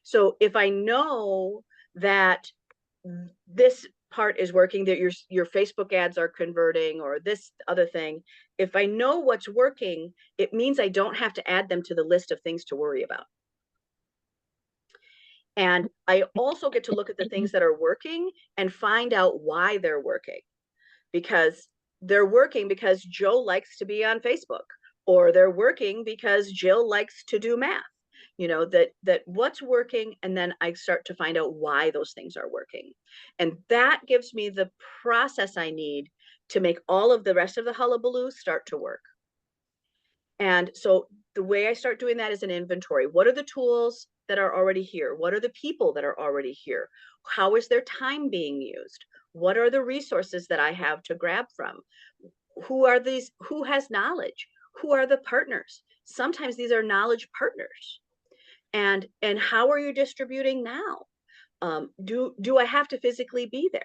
So if I know that this part is working, that your Facebook ads are converting, or this other thing, if I know what's working, it means I don't have to add them to the list of things to worry about. And I also get to look at the things that are working and find out why they're working. Because they're working because Joe likes to be on Facebook, or they're working because Jill likes to do math. You know, that what's working, and then I start to find out why those things are working. And that gives me the process I need to make all of the rest of the hullabaloo start to work. And so the way I start doing that is an inventory. What are the tools that are already here? What are the people that are already here? How is their time being used? What are the resources that I have to grab from? Who are these? Who has knowledge? Who are the partners? Sometimes these are knowledge partners. And how are you distributing now? Do I have to physically be there?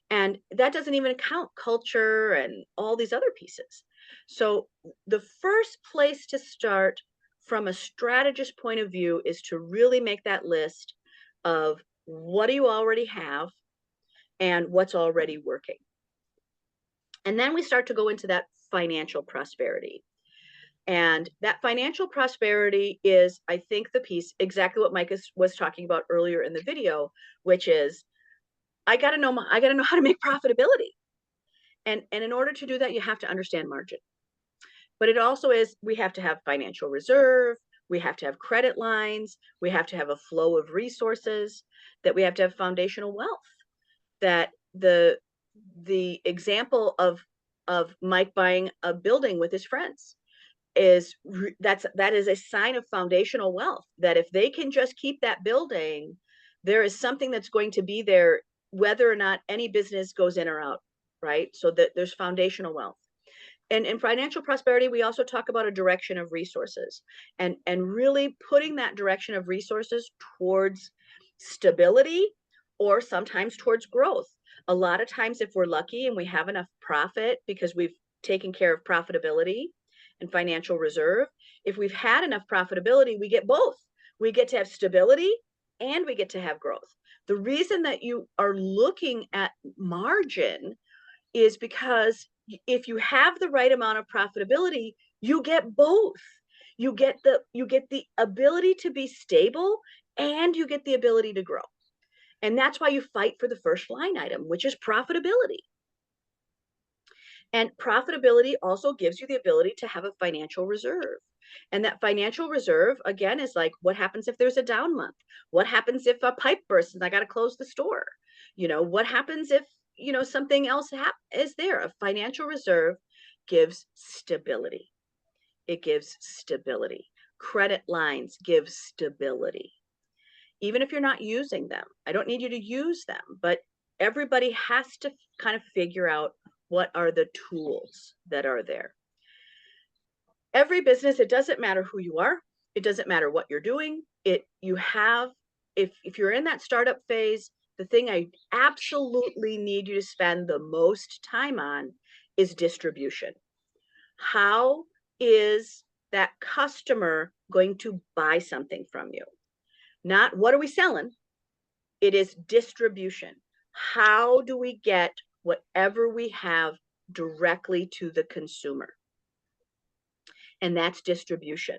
And that doesn't even account culture and all these other pieces. So the first place to start from a strategist point of view is to really make that list of what do you already have and what's already working. And then we start to go into that financial prosperity. And that financial prosperity is, I think, the piece, exactly what Mike was talking about earlier in the video, which is, I got to know how to make profitability. And in order to do that, you have to understand margin. But it also is, we have to have financial reserve, we have to have credit lines, we have to have a flow of resources, that we have to have foundational wealth. That the example of Mike buying a building with his friends is, that is a sign of foundational wealth, that if they can just keep that building, there is something that's going to be there whether or not any business goes in or out, right? So that there's foundational wealth. And in financial prosperity, we also talk about a direction of resources, and really putting that direction of resources towards stability, or sometimes towards growth. A lot of times, if we're lucky and we have enough profit because we've taken care of profitability and financial reserve, if we've had enough profitability, we get both. We get to have stability and we get to have growth. The reason that you are looking at margin is because if you have the right amount of profitability, you get both. You get the ability to be stable, and you get the ability to grow. And that's why you fight for the first line item, which is profitability. And profitability also gives you the ability to have a financial reserve. And that financial reserve, again, is like, what happens if there's a down month? What happens if a pipe bursts and I got to close the store? You know, what happens if, you know, something else is there? A financial reserve gives stability. It gives stability. Credit lines give stability. Even if you're not using them, I don't need you to use them, but everybody has to kind of figure out what are the tools that are there. Every business, it doesn't matter who you are. It doesn't matter what you're doing. If you're in that startup phase, the thing I absolutely need you to spend the most time on is distribution. How is that customer going to buy something from you? Not what are we selling? It is distribution. How do we get whatever we have directly to the consumer? And that's distribution.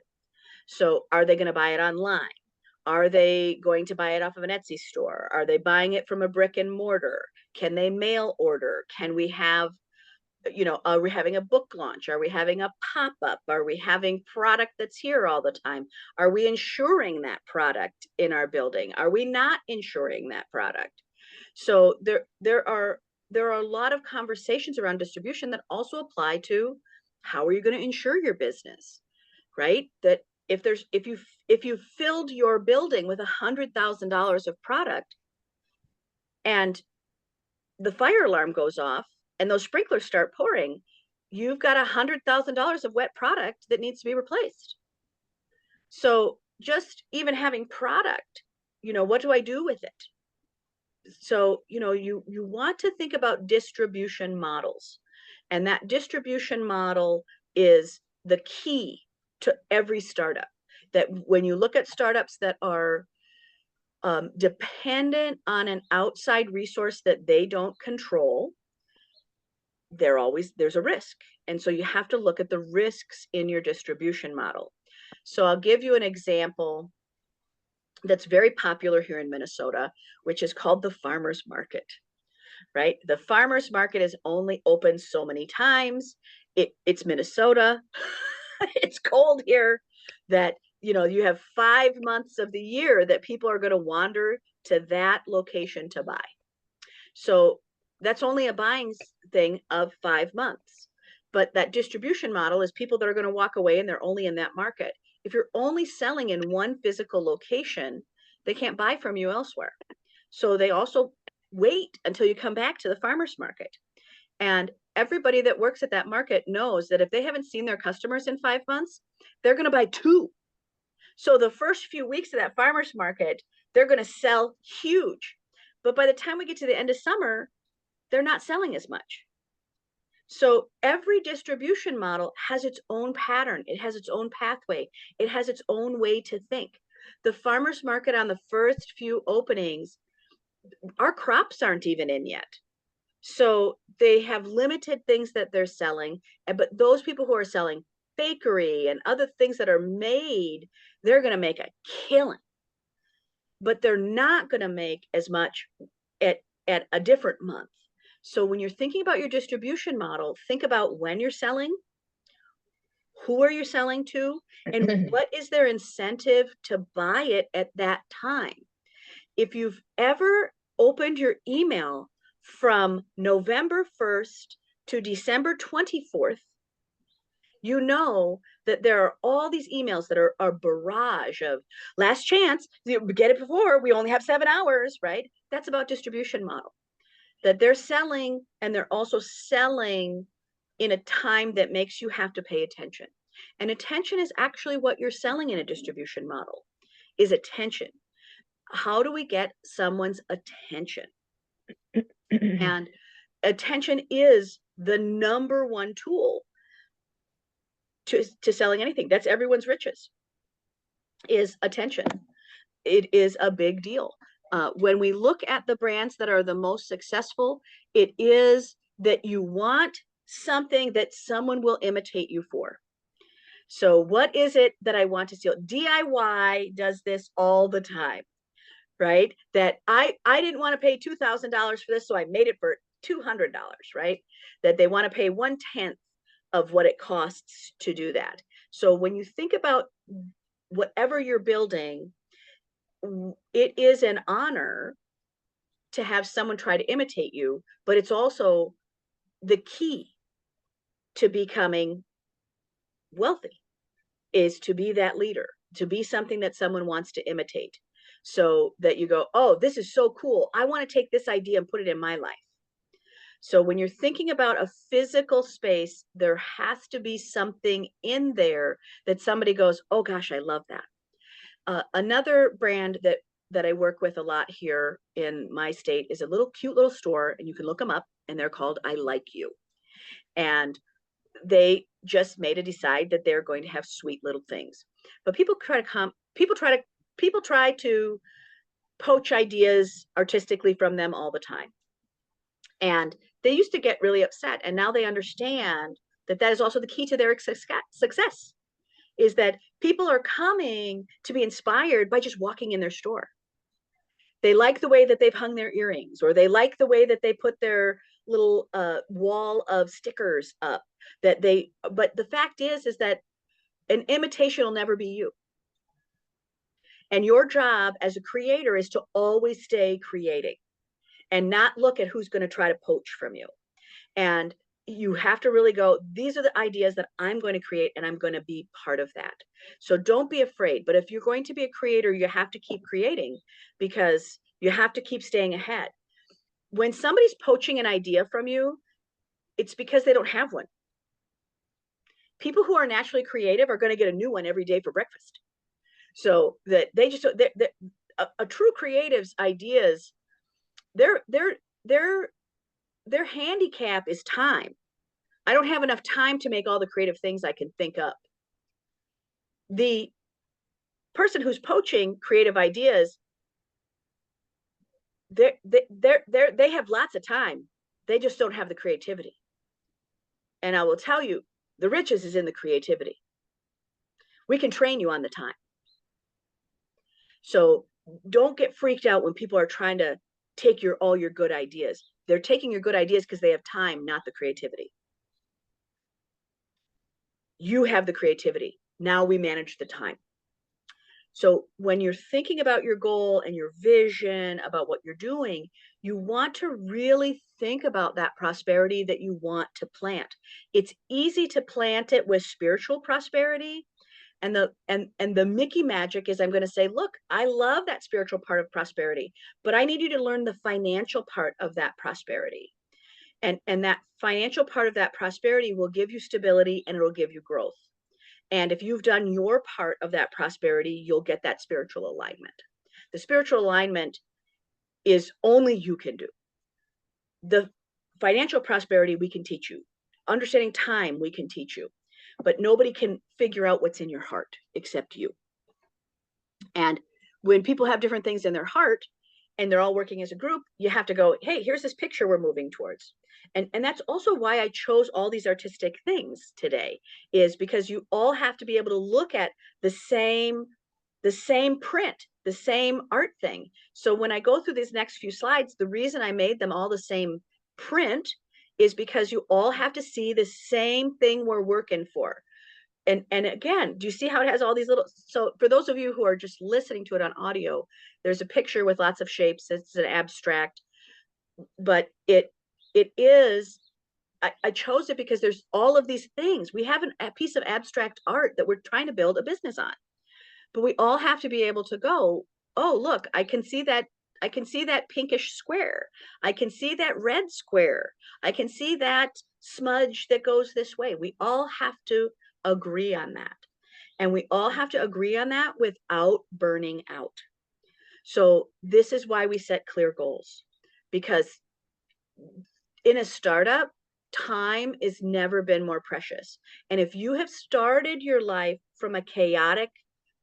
So are they going to buy it online? Are they going to buy it off of an Etsy store? Are they buying it from a brick and mortar? Can they mail order? Can we have, you know, are we having a book launch? Are we having a pop-up? Are we having product that's here all the time? Are we insuring that product in our building? Are we not insuring that product? So there are a lot of conversations around distribution that also apply to how are you going to insure your business, right? That if you filled your building with $100,000 of product and the fire alarm goes off and those sprinklers start pouring, you've got $100,000 of wet product that needs to be replaced. So just even having product, what do I do with it? So, you want to think about distribution models, and that distribution model is the key to every startup. That when you look at startups that are dependent on an outside resource that they don't control, there's a risk. And so you have to look at the risks in your distribution model. So I'll give you an example that's very popular here in Minnesota, which is called the farmers market, right? The farmers market is only open so many times. It's Minnesota. It's cold here, that you have 5 months of the year that people are going to wander to that location to buy. So that's only a buying thing of 5 months. But that distribution model is people that are going to walk away and they're only in that market. If you're only selling in one physical location, they can't buy from you elsewhere. So they also wait until you come back to the farmers market. And everybody that works at that market knows that if they haven't seen their customers in 5 months, they're going to buy 2. So the first few weeks of that farmers market, they're going to sell huge. But by the time we get to the end of summer, they're not selling as much. So every distribution model has its own pattern. It has its own pathway. It has its own way to think. The farmers market on the first few openings, our crops aren't even in yet. So they have limited things that they're selling. But those people who are selling bakery and other things that are made, they're going to make a killing. But they're not going to make as much at a different month. So when you're thinking about your distribution model, think about when you're selling, who are you selling to, and what is their incentive to buy it at that time. If you've ever opened your email from November 1st to December 24th, you know that there are all these emails that are a barrage of last chance, get it before, we only have 7 hours, right? That's about distribution model. That they're selling, and they're also selling in a time that makes you have to pay attention. And attention is actually what you're selling in a distribution model, is attention. How do we get someone's attention? And attention is the number one tool to selling anything. That's everyone's riches, is attention. It is a big deal. When we look at the brands that are the most successful, it is that you want something that someone will imitate you for. So what is it that I want to steal? DIY does this all the time, right? That I didn't want to pay $2,000 for this, so I made it for $200, right? That they want to pay 1/10 of what it costs to do that. So when you think about whatever you're building, it is an honor to have someone try to imitate you, but it's also the key to becoming wealthy, is to be that leader, to be something that someone wants to imitate. So that you go, oh, this is so cool. I want to take this idea and put it in my life. So when you're thinking about a physical space, there has to be something in there that somebody goes, oh gosh, I love that. Another brand that I work with a lot here in my state is a cute little store, and you can look them up, and they're called I Like You. And they just made a decide that they're going to have sweet little things. But people try to poach ideas artistically from them all the time. And they used to get really upset, and now they understand that that is also the key to their success, is that people are coming to be inspired by just walking in their store. They like the way that they've hung their earrings, or they like the way that they put their little wall of stickers up. But the fact is that an imitation will never be you. And your job as a creator is to always stay creating and not look at who's going to try to poach from you. And you have to really go, these are the ideas that I'm going to create and I'm going to be part of that. So don't be afraid. But if you're going to be a creator, you have to keep creating because you have to keep staying ahead. When somebody's poaching an idea from you, it's because they don't have one. People who are naturally creative are going to get a new one every day for breakfast. So that they just, a true creative's ideas, their handicap is time. I don't have enough time to make all the creative things I can think up. The person who's poaching creative ideas, they have lots of time. They just don't have the creativity. And I will tell you, the riches is in the creativity. We can train you on the time. So don't get freaked out when people are trying to take all your good ideas. They're taking your good ideas because they have time, not the creativity. You have the creativity. Now we manage the time. So when you're thinking about your goal and your vision about what you're doing, you want to really think about that prosperity that you want to plant. It's easy to plant it with spiritual prosperity. And the Mickey magic is I'm going to say, look, I love that spiritual part of prosperity, but I need you to learn the financial part of that prosperity. And that financial part of that prosperity will give you stability and it'll give you growth. And if you've done your part of that prosperity, you'll get that spiritual alignment. The spiritual alignment is only you can do. The financial prosperity we can teach you. Understanding time we can teach you. But nobody can figure out what's in your heart except you. And when people have different things in their heart and they're all working as a group, you have to go, hey, here's this picture we're moving towards. And that's also why I chose all these artistic things today, is because you all have to be able to look at the same print, the same art thing. So when I go through these next few slides, the reason I made them all the same print is because you all have to see the same thing we're working for. And again, do you see how it has all these little, so for those of you who are just listening to it on audio, there's a picture with lots of shapes. It's an abstract, but it is, I chose it because there's all of these things. We have a piece of abstract art that we're trying to build a business on, but we all have to be able to go, oh, look, I can see that pinkish square. I can see that red square. I can see that smudge that goes this way. We all have to agree on that. And we all have to agree on that without burning out. So this is why we set clear goals, because in a startup, time has never been more precious. And if you have started your life from a chaotic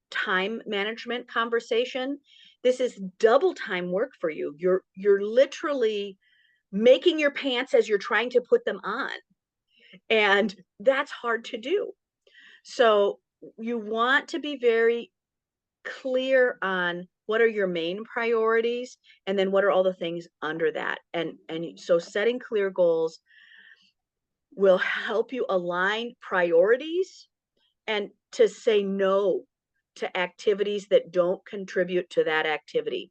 time management conversation, this is double time work for you. You're literally making your pants as you're trying to put them on. And that's hard to do. So you want to be very clear on what are your main priorities, and then what are all the things under that. And so setting clear goals will help you align priorities and to say no to activities that don't contribute to that activity.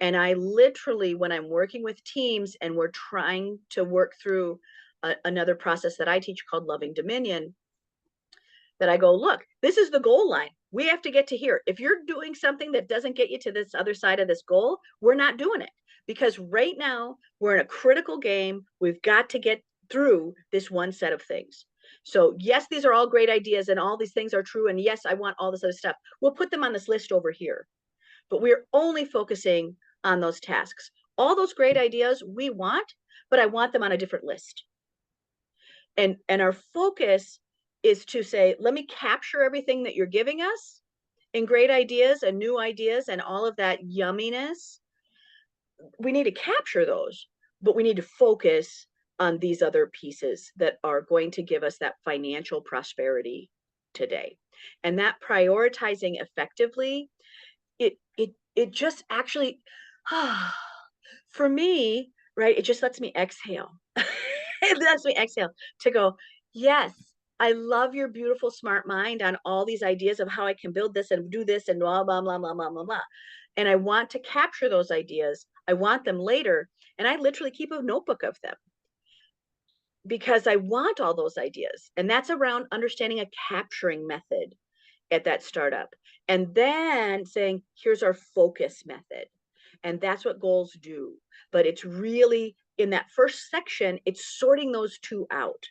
And I literally, when I'm working with teams and we're trying to work through another process that I teach called Loving Dominion, that I go, look, this is the goal line. We have to get to here. If you're doing something that doesn't get you to this other side of this goal, we're not doing it. Because right now we're in a critical game. We've got to get through this one set of things. So yes, these are all great ideas and all these things are true. And yes, I want all this other stuff. We'll put them on this list over here. But we're only focusing on those tasks. All those great ideas we want, but I want them on a different list. And our focus is to say, let me capture everything that you're giving us in great ideas and new ideas and all of that yumminess. We need to capture those, but we need to focus on these other pieces that are going to give us that financial prosperity today. And that prioritizing effectively, it just actually, for me, right, it just lets me exhale. It lets me exhale to go, yes, I love your beautiful, smart mind on all these ideas of how I can build this and do this and blah, blah, blah, blah, blah, blah, blah. And I want to capture those ideas. I want them later. And I literally keep a notebook of them. because I want all those ideas. And that's around understanding a capturing method at that startup. And then saying, here's our focus method. And that's what goals do. But it's really in that first section, it's sorting those two out.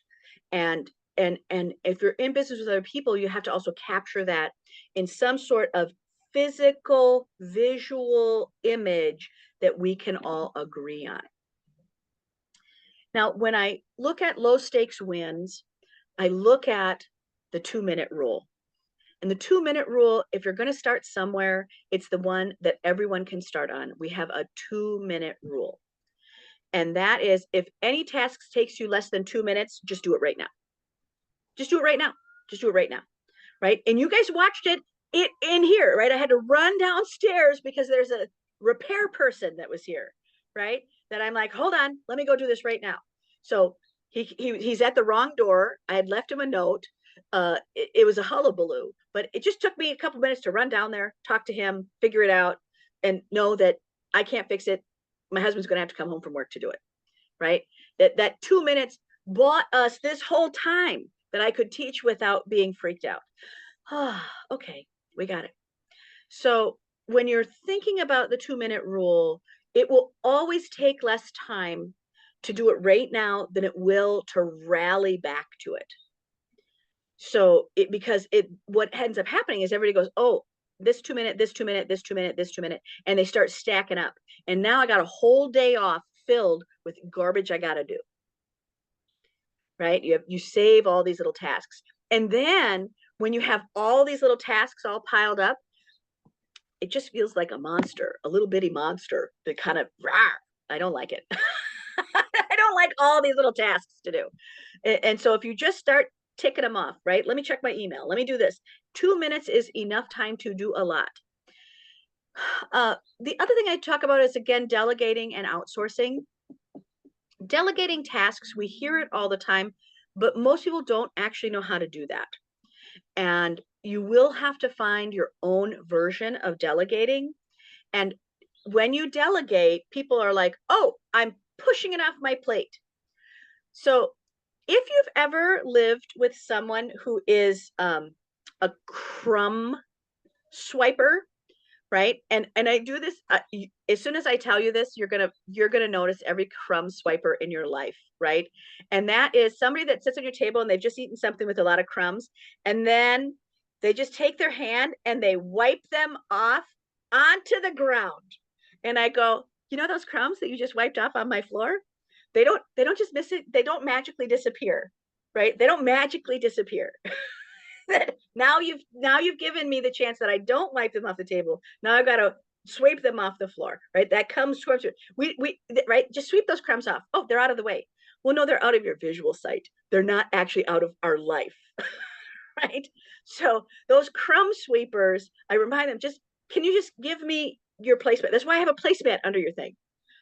And if you're in business with other people, you have to also capture that in some sort of physical, visual image that we can all agree on. Now, when I look at low stakes wins, I look at the 2-minute rule. And the 2-minute rule, if you're going to start somewhere, it's the one that everyone can start on. We have a 2-minute rule. And that is, if any task takes you less than 2 minutes, just do it right now. Just do it right now. Just do it right now. Right. And you guys watched it in here, right? I had to run downstairs because there's a repair person that was here, right? That I'm like, hold on, let me go do this right now. So he's at the wrong door. I had left him a note. It was a hullabaloo, but it just took me a couple minutes to run down there, talk to him, figure it out, and know that I can't fix it. My husband's going to have to come home from work to do it, right? That 2 minutes bought us this whole time that I could teach without being freaked out. Okay, we got it. So when you're thinking about the 2-minute rule, it will always take less time to do it right now than it will to rally back to it. So what ends up happening is everybody goes, oh, this 2 minute, this 2 minute, this 2 minute, this 2 minute, and they start stacking up. And now I got a whole day off filled with garbage I got to do. Right? You save all these little tasks. And then when you have all these little tasks all piled up, it just feels like a monster, a little bitty monster that kind of, I don't like it. I don't like all these little tasks to do. And so if you just start ticking them off, right? Let me check my email. Let me do this. 2 minutes is enough time to do a lot. The other thing I talk about is, again, delegating and outsourcing. Delegating tasks, we hear it all the time, but most people don't actually know how to do that. And you will have to find your own version of delegating. And when you delegate, people are like, oh, I'm pushing it off my plate. So if you've ever lived with someone who is a crumb swiper, right? And I do this, as soon as I tell you this, you're gonna notice every crumb swiper in your life, right? And that is somebody that sits on your table and they've just eaten something with a lot of crumbs, and then they just take their hand and they wipe them off onto the ground. And I go, you know those crumbs that you just wiped off on my floor? They don't just miss it. They don't magically disappear, right? They don't magically disappear. Now you've given me the chance that I don't wipe them off the table. Now I've got to sweep them off the floor, right? That comes towards you. Right? Just sweep those crumbs off. Oh, they're out of the way. Well, no, they're out of your visual sight. They're not actually out of our life, right? So those crumb sweepers, I remind them, can you just give me your placemat? That's why I have a placemat under your thing.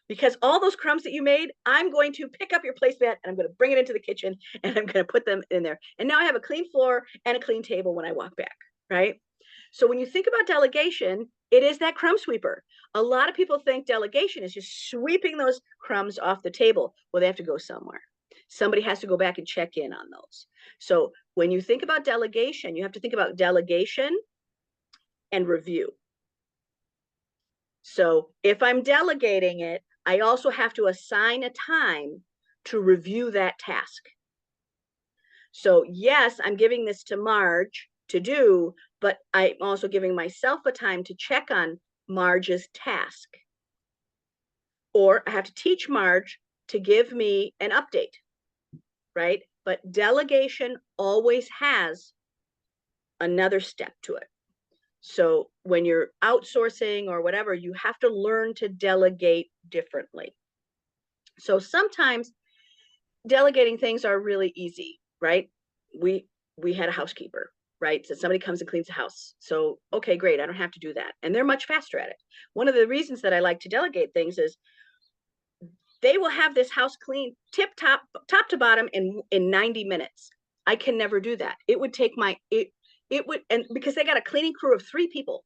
Because all those crumbs that you made, I'm going to pick up your placemat and I'm going to bring it into the kitchen and I'm going to put them in there. And now I have a clean floor and a clean table when I walk back, right? So when you think about delegation, it is that crumb sweeper. A lot of people think delegation is just sweeping those crumbs off the table. Well, they have to go somewhere. Somebody has to go back and check in on those. So when you think about delegation, you have to think about delegation and review. So if I'm delegating it, I also have to assign a time to review that task. So yes, I'm giving this to Marge to do, but I'm also giving myself a time to check on Marge's task. Or I have to teach Marge to give me an update, right? But delegation always has another step to it. So when you're outsourcing or whatever, you have to learn to delegate differently. So sometimes delegating things are really easy, right? We had a housekeeper, right? So somebody comes and cleans the house. So, okay, great. I don't have to do that. And they're much faster at it. One of the reasons that I like to delegate things is they will have this house clean top to bottom in 90 minutes. I can never do that. It would take and because they got a cleaning crew of 3 people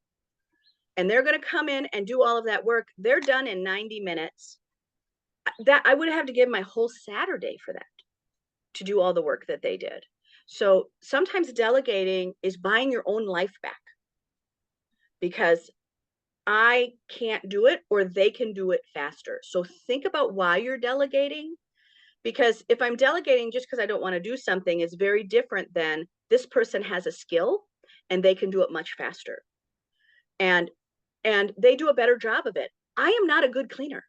and they're going to come in and do all of that work, they're done in 90 minutes. That I would have to give my whole Saturday for that. to do all the work that they did. So sometimes delegating is buying your own life back, because I can't do it or they can do it faster. So think about why you're delegating, because if I'm delegating just because I don't want to do something, it's very different than this person has a skill and they can do it much faster. And they do a better job of it. I am not a good cleaner.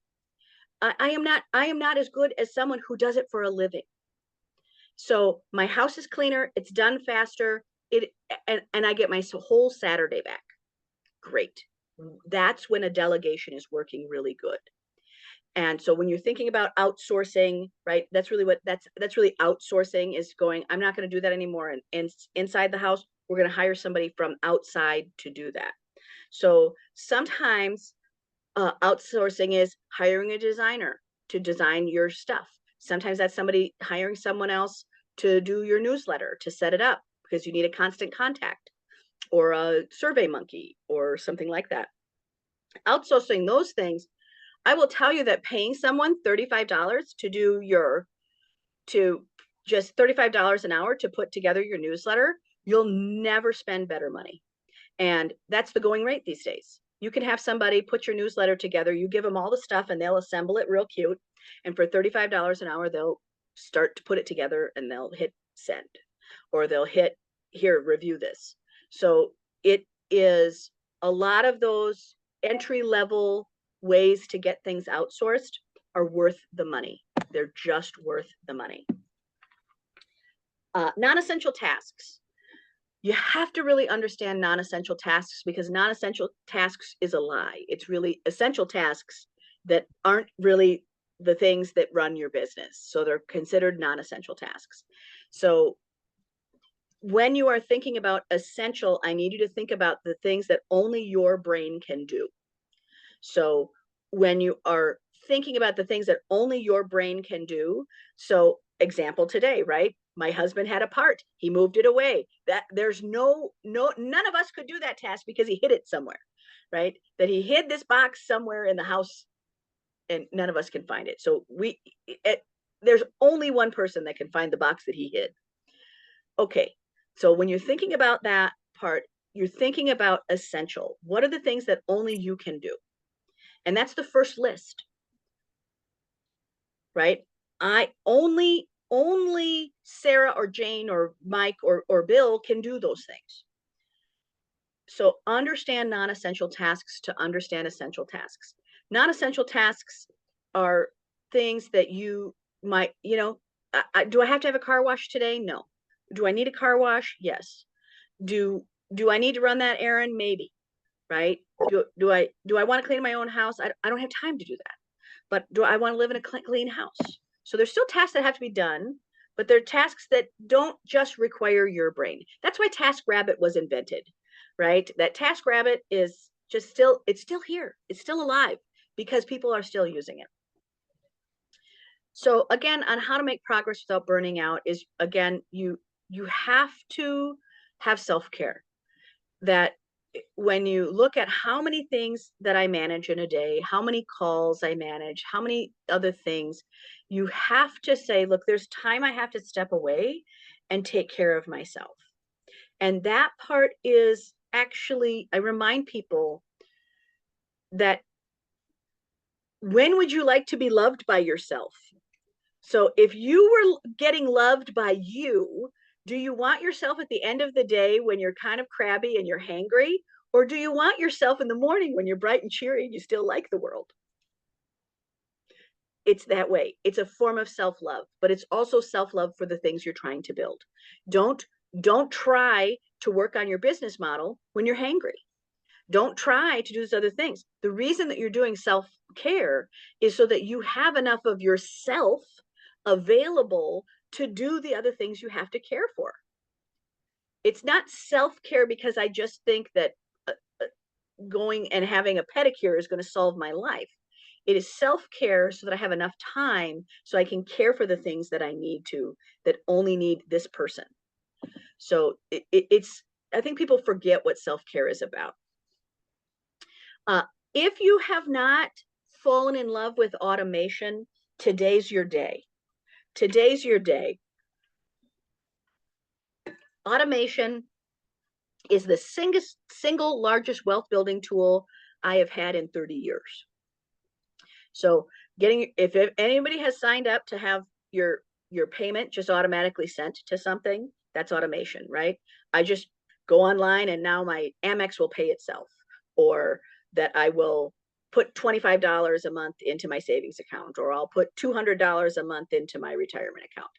I am not as good as someone who does it for a living. So my house is cleaner, it's done faster, and I get my whole Saturday back. Great. That's when a delegation is working really good. And so when you're thinking about outsourcing, right, that's really outsourcing is going, I'm not going to do that anymore. And inside the house, we're going to hire somebody from outside to do that. So sometimes outsourcing is hiring a designer to design your stuff. Sometimes that's somebody hiring someone else to do your newsletter, to set it up, because you need a constant contact, or a survey monkey or something like that. Outsourcing those things, I will tell you that paying someone $35 to just $35 an hour to put together your newsletter, you'll never spend better money. And that's the going rate these days. You can have somebody put your newsletter together, you give them all the stuff and they'll assemble it real cute. And for $35 an hour, they'll start to put it together and they'll hit send, or they'll hit here, review this. So it is a lot of those entry level ways to get things outsourced are worth the money. They're just worth the money. Non-essential tasks. You have to really understand non-essential tasks, because non-essential tasks is a lie. It's really essential tasks that aren't really the things that run your business. So they're considered non-essential tasks. So when you are thinking about essential, I need you to think about the things that only your brain can do. So when you are thinking about the things that only your brain can do, so example today, right? My husband had a part, he moved it away. That there's none of us could do that task because he hid it somewhere, right? That he hid this box somewhere in the house and none of us can find it. So there's only one person that can find the box that he hid. Okay, so when you're thinking about that part, you're thinking about essential. What are the things that only you can do? And that's the first list, right? Only Sarah or Jane or Mike or Bill can do those things. So understand non-essential tasks to understand essential tasks. Non-essential tasks are things that you might, do I have to have a car wash today? No. Do I need a car wash? Yes. Do I need to run that errand? Maybe, right? Do I want to clean my own house? I don't have time to do that. But do I want to live in a clean house? So there's still tasks that have to be done, but they're tasks that don't just require your brain. That's why TaskRabbit was invented, right? That TaskRabbit is just it's still here. It's still alive because people are still using it. So again, on how to make progress without burning out is, again, you have to have self-care. That when you look at how many things that I manage in a day, how many calls I manage, how many other things, you have to say, look, there's time I have to step away and take care of myself. And that part is actually, I remind people that when would you like to be loved by yourself? So if you were getting loved by you, do you want yourself at the end of the day when you're kind of crabby and you're hangry? Or do you want yourself in the morning when you're bright and cheery and you still like the world? It's that way. It's a form of self-love, but it's also self-love for the things you're trying to build. Don't try to work on your business model when you're hangry. Don't try to do those other things. The reason that you're doing self-care is so that you have enough of yourself available to do the other things you have to care for. It's not self-care because I just think that going and having a pedicure is going to solve my life. It is self-care so that I have enough time so I can care for the things that I need to, that only need this person. So it's, I think people forget what self-care is about. If you have not fallen in love with automation, today's your day. Today's your day. Automation is the single largest wealth building tool I have had in 30 years. So if anybody has signed up to have your payment just automatically sent to something, that's automation, right? I just go online and now my Amex will pay itself, or that I will put $25 a month into my savings account, or I'll put $200 a month into my retirement account.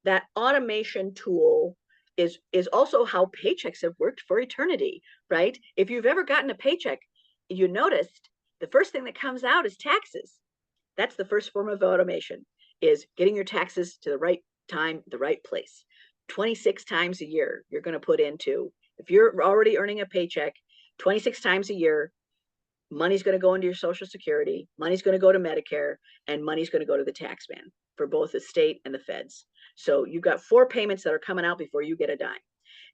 That automation tool is also how paychecks have worked for eternity, right? If you've ever gotten a paycheck, you noticed the first thing that comes out is taxes. That's the first form of automation, is getting your taxes to the right time, the right place. 26 times a year, you're going to put into, if you're already earning a paycheck, 26 times a year, money's going to go into your Social Security, money's going to go to Medicare, and money's going to go to the tax man for both the state and the feds. So you've got 4 payments that are coming out before you get a dime.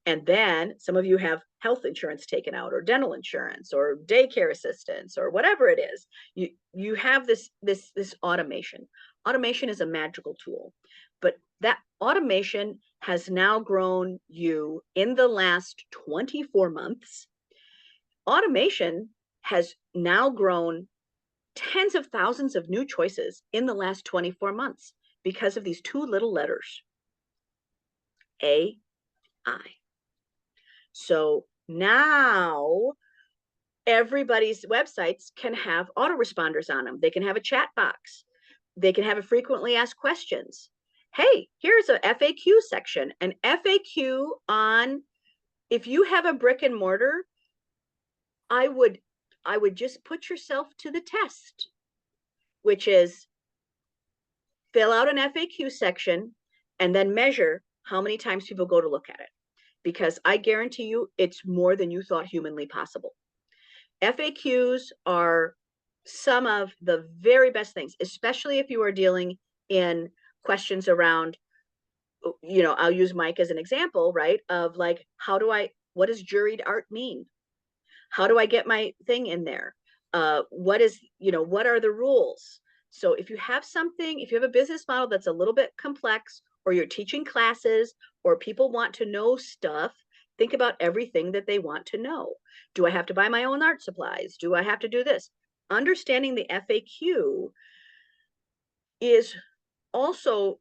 And then some of you have health insurance taken out, or dental insurance, or daycare assistance, or whatever it is. You have this automation. Automation is a magical tool, but that automation has now grown you in the last 24 months. Automation has now grown tens of thousands of new choices in the last 24 months because of these 2 little letters, AI. So now everybody's websites can have autoresponders on them. They can have a chat box. They can have a frequently asked questions. Hey, here's a FAQ section, an FAQ on, if you have a brick and mortar, I would just put yourself to the test, which is fill out an FAQ section and then measure how many times people go to look at it. Because I guarantee you it's more than you thought humanly possible. FAQs are some of the very best things, especially if you are dealing in questions around, I'll use Mike as an example, right? Of like, what does juried art mean? How do I get my thing in there? What are the rules? So if you have a business model that's a little bit complex, or you're teaching classes, or people want to know stuff, think about everything that they want to know. Do I have to buy my own art supplies? Do I have to do this? Understanding the FAQ is also,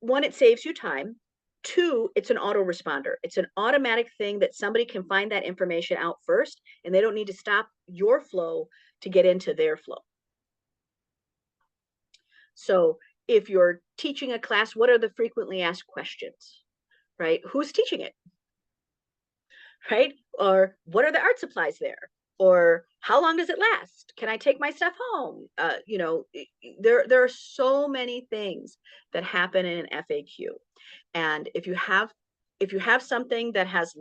1, it saves you time. 2, it's an autoresponder. It's an automatic thing that somebody can find that information out first, and they don't need to stop your flow to get into their flow. So if you're teaching a class, what are the frequently asked questions, right? Who's teaching it, right? Or what are the art supplies there? Or how long does it last? Can I take my stuff home? There are so many things that happen in an FAQ. And if you have something that has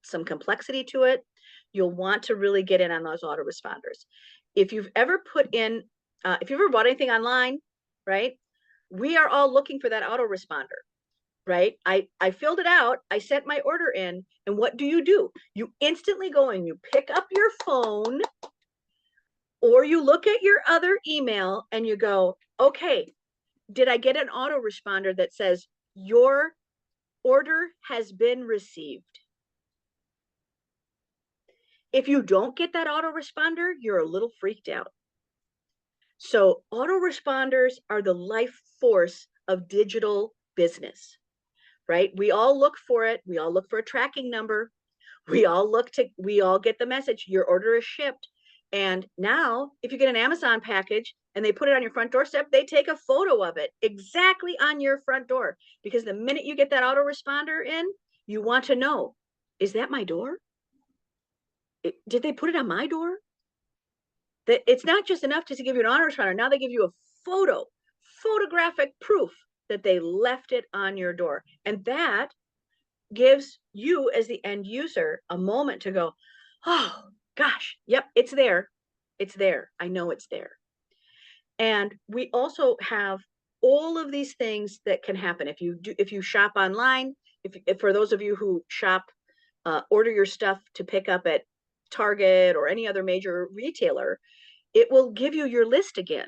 some complexity to it, you'll want to really get in on those autoresponders. If you've ever bought anything online, right? We are all looking for that autoresponder, right? I filled it out, I sent my order in, and what do? You instantly go and you pick up your phone, or you look at your other email and you go, okay, did I get an autoresponder that says your order has been received? If you don't get that autoresponder, you're a little freaked out. So autoresponders are the life force of digital business, right? We all look for it. We all look for a tracking number. We all get the message, your order is shipped. And now if you get an Amazon package and they put it on your front doorstep, they take a photo of it exactly on your front door, because the minute you get that autoresponder in, you want to know, is that my door? Did they put it on my door? It's not just enough just to give you an autoresponder. Now they give you a photographic proof that they left it on your door. And that gives you, as the end user, a moment to go, oh gosh, yep, it's there. It's there. I know it's there. And we also have all of these things that can happen. If you shop online, if for those of you who shop, order your stuff to pick up at Target or any other major retailer, it will give you your list again.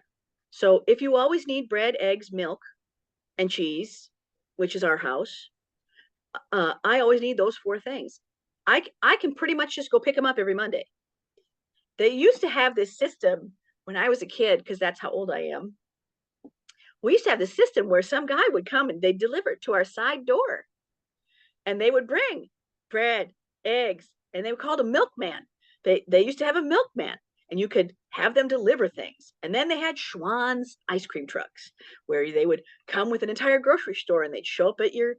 So if you always need bread, eggs, milk, and cheese, which is our house, I always need those 4 things. I can pretty much just go pick them up every Monday. They used to have this system when I was a kid, because that's how old I am. We used to have this system where some guy would come and they'd deliver it to our side door. And they would bring bread, eggs, and they were called a milkman. They used to have a milkman, and you could have them deliver things. And then they had Schwann's ice cream trucks, where they would come with an entire grocery store and they'd show up at your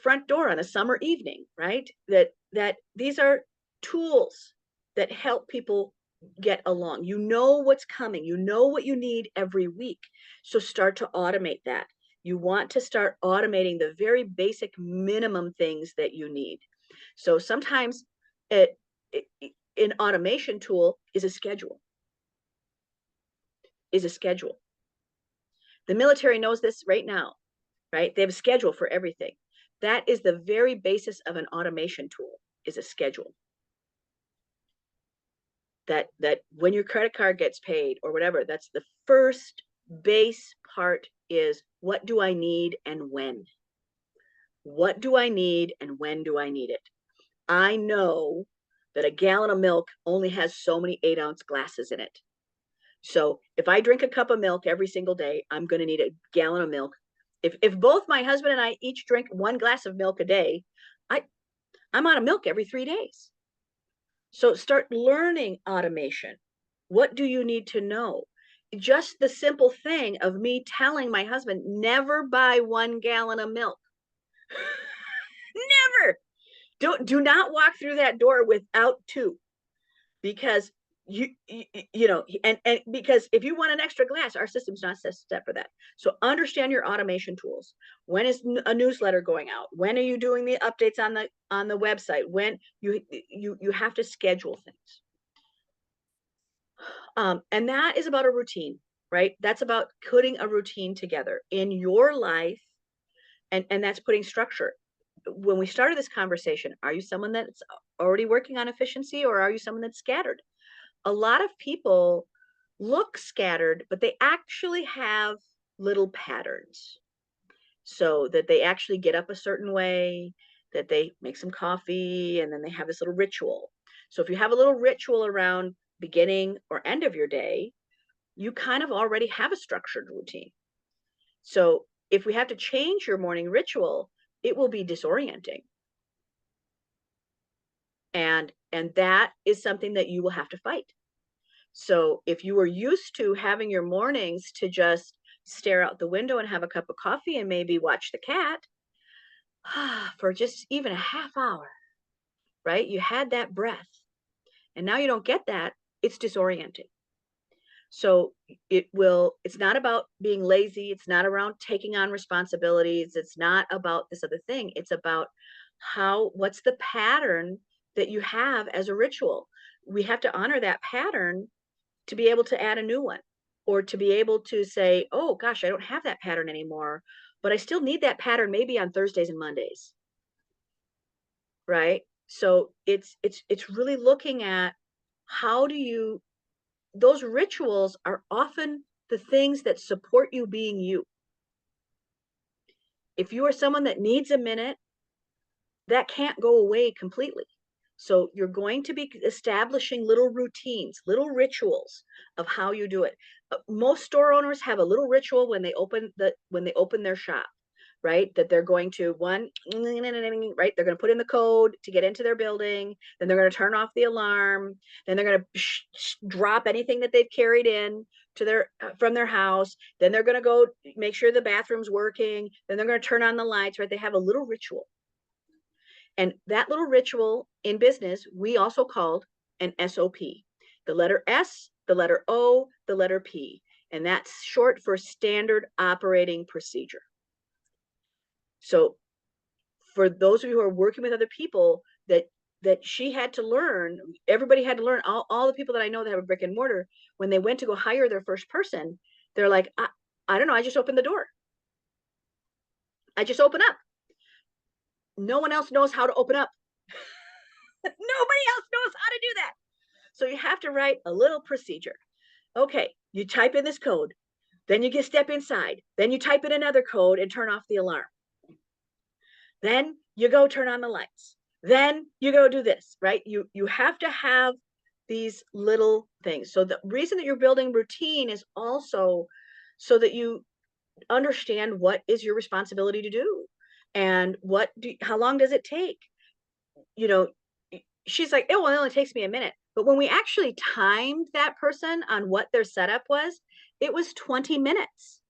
front door on a summer evening, right? That these are tools that help people get along. You know what's coming, you know what you need every week. So start to automate that. You want to start automating the very basic minimum things that you need. So sometimes an automation tool is a schedule. The military knows this right now, right? They have a schedule for everything. That is the very basis of an automation tool, is a schedule. That when your credit card gets paid or whatever, that's the first base part, is what do I need and when? What do I need and when do I need it? I know that a gallon of milk only has so many 8-ounce glasses in it. So if I drink a cup of milk every single day, I'm going to need a gallon of milk. If both my husband and I each drink 1 glass of milk a day, I'm out of milk every 3 days. So start learning automation. What do you need to know? Just the simple thing of me telling my husband, never buy 1 gallon of milk. Never. Do not walk through that door without 2, because you know, and because if you want an extra glass, our system's not set for that. So understand your automation tools. When is a newsletter going out? When are you doing the updates on the website? When you have to schedule things. And that is about a routine, right? That's about putting a routine together in your life, and that's putting structure. When we started this conversation, are you someone that's already working on efficiency, or are you someone that's scattered? A lot of people look scattered, but they actually have little patterns. So that they actually get up a certain way, that they make some coffee, and then they have this little ritual. So if you have a little ritual around beginning or end of your day, you kind of already have a structured routine. So if we have to change your morning ritual, it will be disorienting. And that is something that you will have to fight. So if you were used to having your mornings to just stare out the window and have a cup of coffee and maybe watch the cat for just even a half hour, right? You had that breath, and now you don't get that. It's disorienting. So it's not about being lazy. It's not around taking on responsibilities. It's not about this other thing. It's about what's the pattern that you have as a ritual. We have to honor that pattern to be able to add a new one, or to be able to say, oh gosh, I don't have that pattern anymore, but I still need that pattern maybe on Thursdays and Mondays. Right? So it's really looking at those rituals are often the things that support you being you. If you are someone that needs a minute, that can't go away completely. So you're going to be establishing little routines, little rituals of how you do it. Most store owners have a little ritual when they open their shop, right? That they're going to right? They're going to put in the code to get into their building. Then they're going to turn off the alarm. Then they're going to drop anything that they've carried in to from their house. Then they're going to go make sure the bathroom's working. Then they're going to turn on the lights, right? They have a little ritual. And that little ritual in business, we also called an SOP. The letter S, the letter O, the letter P. And that's short for standard operating procedure. So for those of you who are working with other people, that she had to learn, everybody had to learn, all the people that I know that have a brick and mortar, when they went to go hire their first person, they're like, I don't know, I just opened the door. I just open up. No one else knows how to open up. Nobody else knows how to do that. So you have to write a little procedure. Okay, you type in this code, then you step inside, then you type in another code and turn off the alarm. Then you go turn on the lights. Then you go do this, right? You have to have these little things. So the reason that you're building routine is also so that you understand what is your responsibility to do and how long does it take? You know, she's like, oh, well, it only takes me a minute. But when we actually timed that person on what their setup was, it was 20 minutes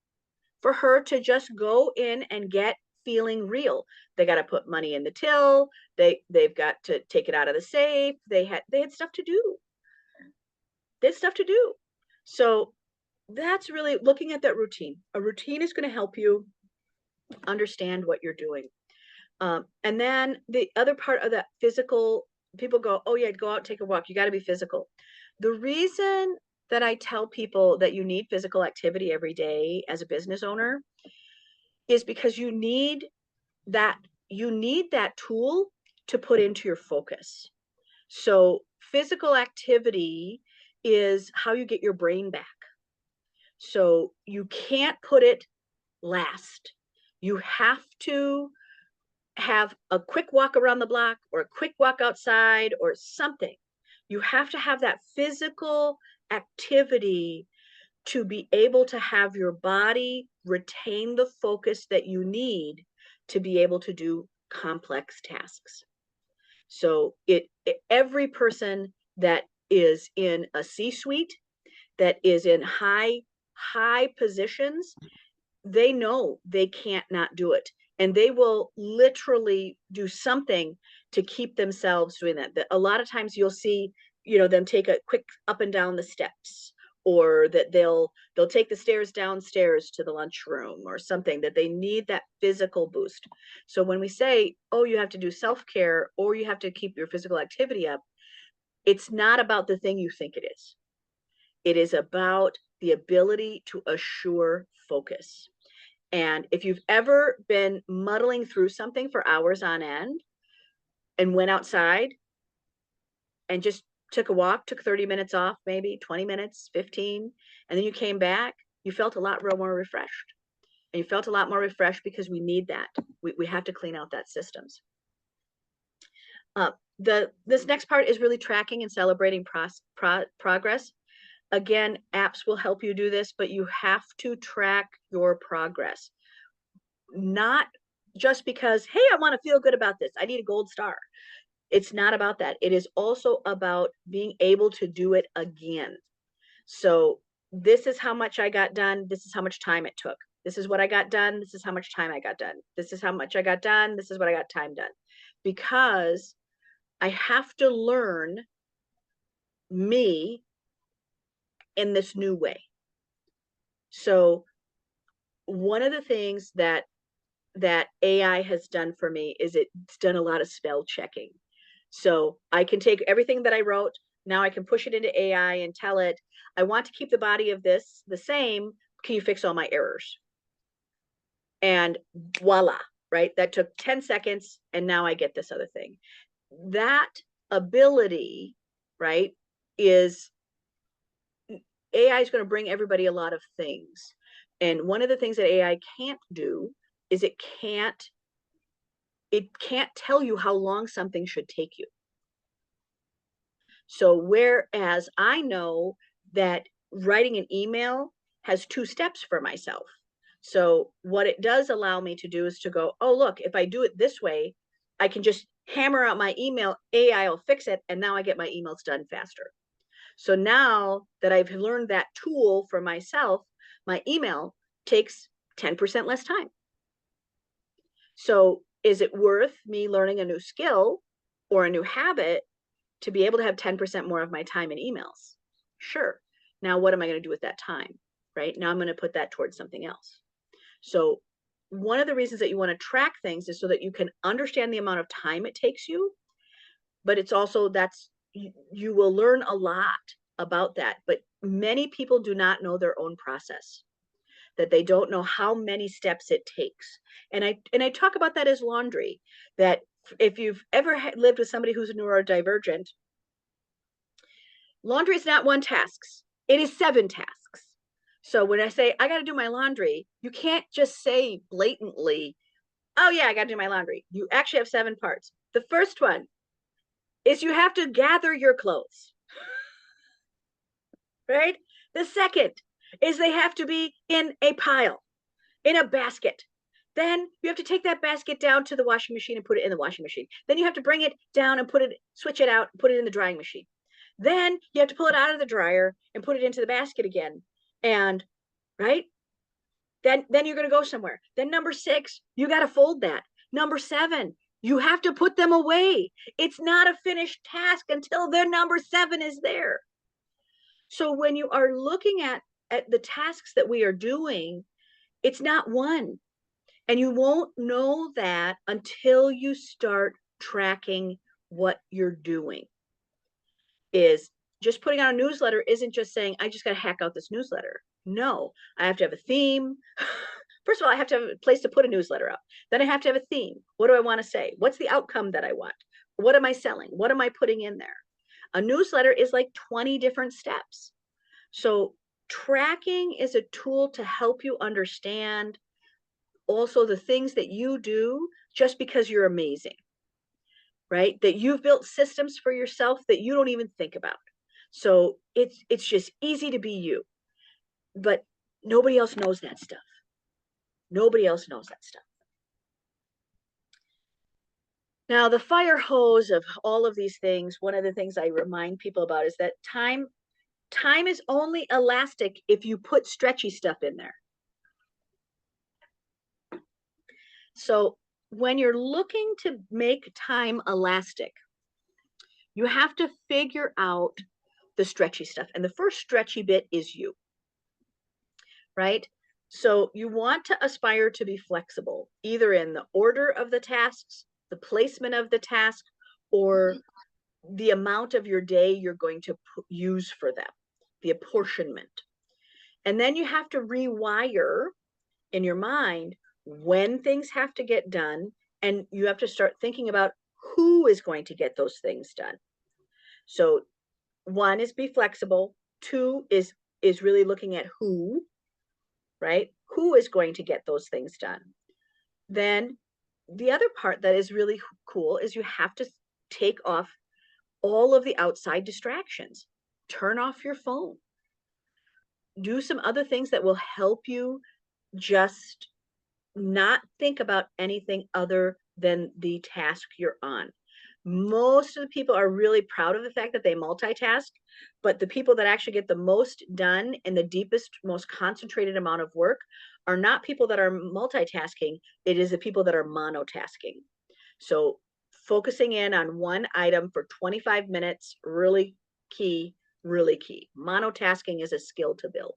for her to just go in and get feeling real. They got to put money in the till. They've got to take it out of the safe. They had stuff to do. They had stuff to do. So that's really looking at that routine. A routine is going to help you understand what you're doing. And then the other part of that physical, people go, oh yeah, go out, take a walk. You got to be physical. The reason that I tell people that you need physical activity every day as a business owner is because you need that tool to put into your focus. So physical activity is how you get your brain back. So you can't put it last. You have to have a quick walk around the block or a quick walk outside or something. You have to have that physical activity to be able to have your body retain the focus that you need to be able to do complex tasks. So every person that is in a C-suite, that is in high positions, they know they can't not do it. And they will literally do something to keep themselves doing that. A lot of times you'll see, them take a quick up and down the steps, or that they'll take the stairs downstairs to the lunchroom or something, that they need that physical boost. So when we say, oh, you have to do self-care or you have to keep your physical activity up, it's not about the thing you think it is. It is about the ability to assure focus. And if you've ever been muddling through something for hours on end and went outside and just took a walk, took 30 minutes off, maybe 20 minutes, 15, and then you came back, you felt a lot more refreshed. And you felt a lot more refreshed because we need that. We have to clean out that systems. This next part is really tracking and celebrating progress. Again, apps will help you do this, but you have to track your progress. Not just because, hey, I want to feel good about this, I need a gold star. It's not about that. It is also about being able to do it again. So this is how much I got done. This is how much time it took. This is what I got done. This is how much time I got done. This is how much I got done. This is what I got time done. Because I have to learn me in this new way. So one of the things that AI has done for me is it's done a lot of spell checking. So I can take everything that I wrote, now I can push it into AI and tell it, I want to keep the body of this the same. Can you fix all my errors? And voila, right? That took 10 seconds and now I get this other thing. That ability, right, is AI is going to bring everybody a lot of things. And one of the things that AI can't do is it can't tell you how long something should take you. So whereas I know that writing an email has 2 steps for myself. So what it does allow me to do is to go, oh, look, if I do it this way, I can just hammer out my email, AI will fix it, and now I get my emails done faster. So now that I've learned that tool for myself, my email takes 10% less time. So is it worth me learning a new skill or a new habit to be able to have 10% more of my time in emails? Sure. Now, what am I going to do with that time? Right now, I'm going to put that towards something else. So one of the reasons that you want to track things is so that you can understand the amount of time it takes you, but it's also you will learn a lot about that. But many people do not know their own process, that they don't know how many steps it takes. And I talk about that as laundry, that if you've ever lived with somebody who's neurodivergent, laundry is not 1 task, it is 7 tasks. So when I say I got to do my laundry, you can't just say blatantly, Oh yeah, I got to do my laundry. You actually have 7 parts. The first one is you have to gather your clothes, right? The second is they have to be in a pile, in a basket. Then you have to take that basket down to the washing machine and put it in the washing machine. Then you have to bring it down and switch it out, put it in the drying machine. Then you have to pull it out of the dryer and put it into the basket again. And right? Then you're going to go somewhere. Then number 6, you got to fold that. Number 7, you have to put them away. It's not a finished task until their number 7 is there. So when you are looking at the tasks that we are doing, it's not one. And you won't know that until you start tracking what you're doing. Is just putting out a newsletter isn't just saying, I just got to hack out this newsletter. No, I have to have a theme. First of all, I have to have a place to put a newsletter up. Then I have to have a theme. What do I want to say? What's the outcome that I want? What am I selling? What am I putting in there? A newsletter is like 20 different steps. So tracking is a tool to help you understand also the things that you do just because you're amazing, right? That you've built systems for yourself that you don't even think about. So it's just easy to be you, but nobody else knows that stuff. Nobody else knows that stuff. Now, the fire hose of all of these things, one of the things I remind people about is that time is only elastic if you put stretchy stuff in there. So when you're looking to make time elastic, you have to figure out the stretchy stuff. And the first stretchy bit is you, right? So you want to aspire to be flexible, either in the order of the tasks, the placement of the task, or the amount of your day you're going to use for them, the apportionment. And then you have to rewire in your mind when things have to get done, and you have to start thinking about who is going to get those things done. So 1 is be flexible. 2 is really looking at who, right? Who is going to get those things done? Then the other part that is really cool is you have to take off all of the outside distractions. Turn off your phone. Do some other things that will help you just not think about anything other than the task you're on. Most of the people are really proud of the fact that they multitask, but the people that actually get the most done in the deepest, most concentrated amount of work are not people that are multitasking. It is the people that are monotasking. So focusing in on one item for 25 minutes, really key, really key. Monotasking is a skill to build.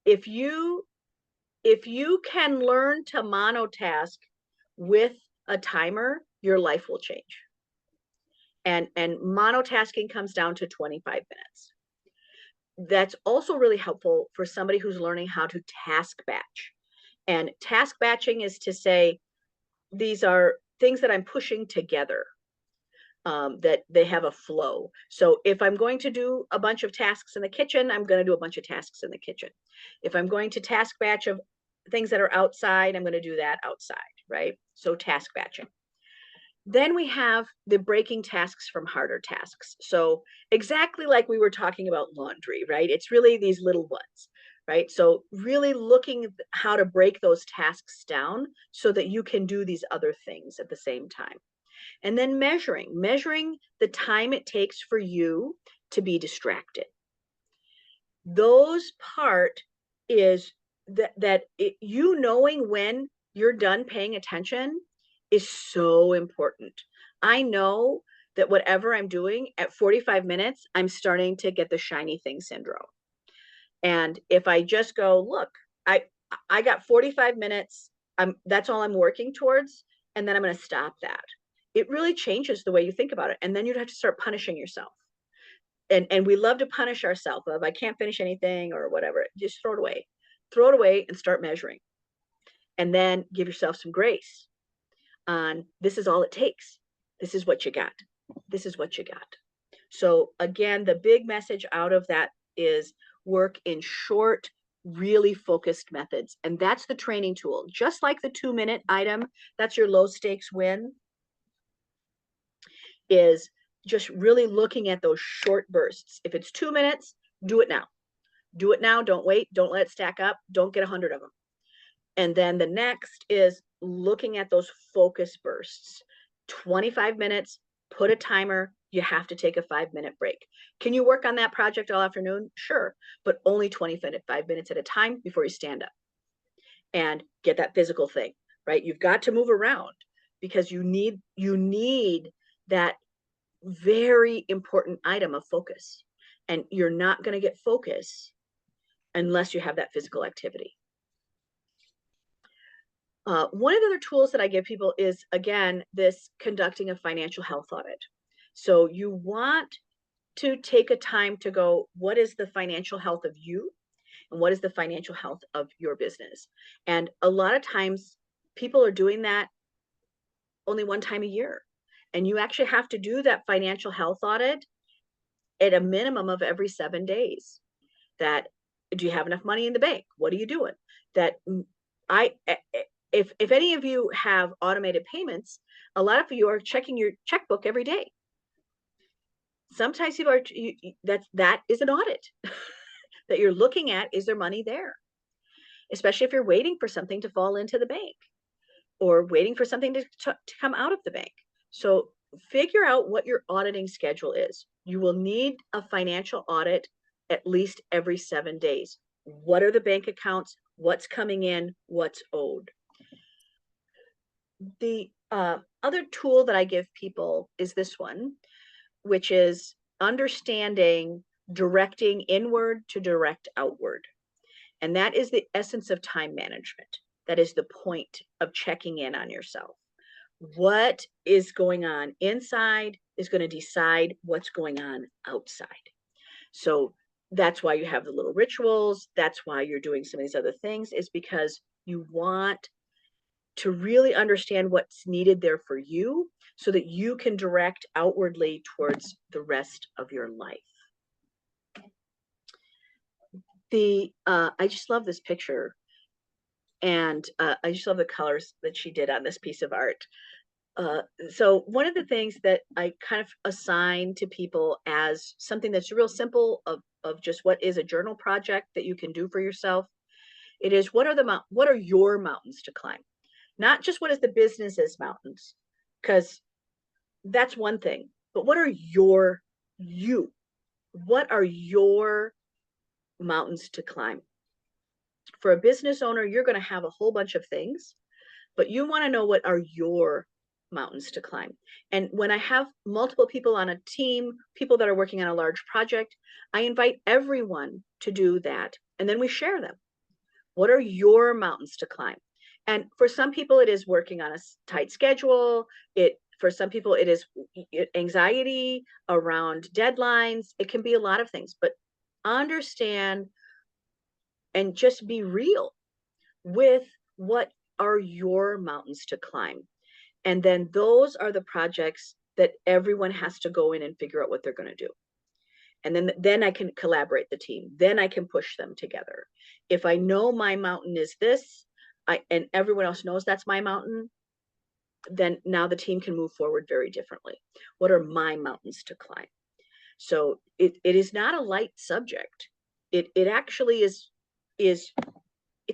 If you can learn to monotask with a timer, your life will change. And monotasking comes down to 25 minutes. That's also really helpful for somebody who's learning how to task batch. And task batching is to say, these are things that I'm pushing together, that they have a flow. So if I'm going to do a bunch of tasks in the kitchen, I'm going to do a bunch of tasks in the kitchen. If I'm going to task batch of things that are outside, I'm going to do that outside, right? So task batching. Then we have the breaking tasks from harder tasks. So exactly like we were talking about laundry, right? It's really these little ones, right? So really looking how to break those tasks down so that you can do these other things at the same time. And then measuring the time it takes for you to be distracted. Those part is you knowing when you're done paying attention is so important. I know that whatever I'm doing at 45 minutes, I'm starting to get the shiny thing syndrome. And if I just go, look, I got 45 minutes, that's all I'm working towards, and then I'm going to stop that. It really changes the way you think about it. And then you'd have to start punishing yourself. And we love to punish ourselves. If I can't finish anything or whatever, just throw it away. Throw it away and start measuring. And then give yourself some grace on this is all it takes. This is what you got. This is what you got. So again, the big message out of that is work in short, really focused methods. And that's the training tool. Just like the 2-minute item, that's your low stakes win, is just really looking at those short bursts. If it's 2 minutes, do it now. Do it now. Don't wait. Don't let it stack up. Don't get 100 of them. And then the next is looking at those focus bursts. 25 minutes, put a timer. You have to take a 5-minute break. Can you work on that project all afternoon? Sure, but only 5 minutes at a time before you stand up and get that physical thing, right? You've got to move around because you need that very important item of focus. And you're not going to get focus unless you have that physical activity. One of the other tools that I give people is, again, this conducting a financial health audit. So you want to take a time to go, what is the financial health of you? And what is the financial health of your business? And a lot of times people are doing that only one time a year. And you actually have to do that financial health audit at a minimum of every 7 days. That, do you have enough money in the bank? What are you doing? That if any of you have automated payments, a lot of you are checking your checkbook every day. Sometimes people are, that is an audit that you're looking at. Is there money there? Especially if you're waiting for something to fall into the bank or waiting for something to come out of the bank. So figure out what your auditing schedule is. You will need a financial audit at least every 7 days. What are the bank accounts? What's coming in? What's owed? The other tool that I give people is this one, which is understanding directing inward to direct outward. And that is the essence of time management. That is the point of checking in on yourself. What is going on inside is going to decide what's going on outside. So that's why you have the little rituals. That's why you're doing some of these other things, is because you want to really understand what's needed there for you so that you can direct outwardly towards the rest of your life. I just love this picture. And I just love the colors that she did on this piece of art. So one of the things that I kind of assign to people as something that's real simple of just what is a journal project that you can do for yourself, it is, what are your mountains to climb? Not just what is the business's mountains, because that's one thing, but what are you? What are your mountains to climb? For a business owner, you're going to have a whole bunch of things, but you want to know what are your mountains to climb. And when I have multiple people on a team, people that are working on a large project, I invite everyone to do that. And then we share them. What are your mountains to climb? And for some people, it is working on a tight schedule. For some people, it is anxiety around deadlines. It can be a lot of things, but understand and just be real with what are your mountains to climb. And then those are the projects that everyone has to go in and figure out what they're going to do. And then I can collaborate the team. Then I can push them together. If I know my mountain is this, and everyone else knows that's my mountain, then now the team can move forward very differently. What are my mountains to climb? So it is not a light subject. It actually is, it's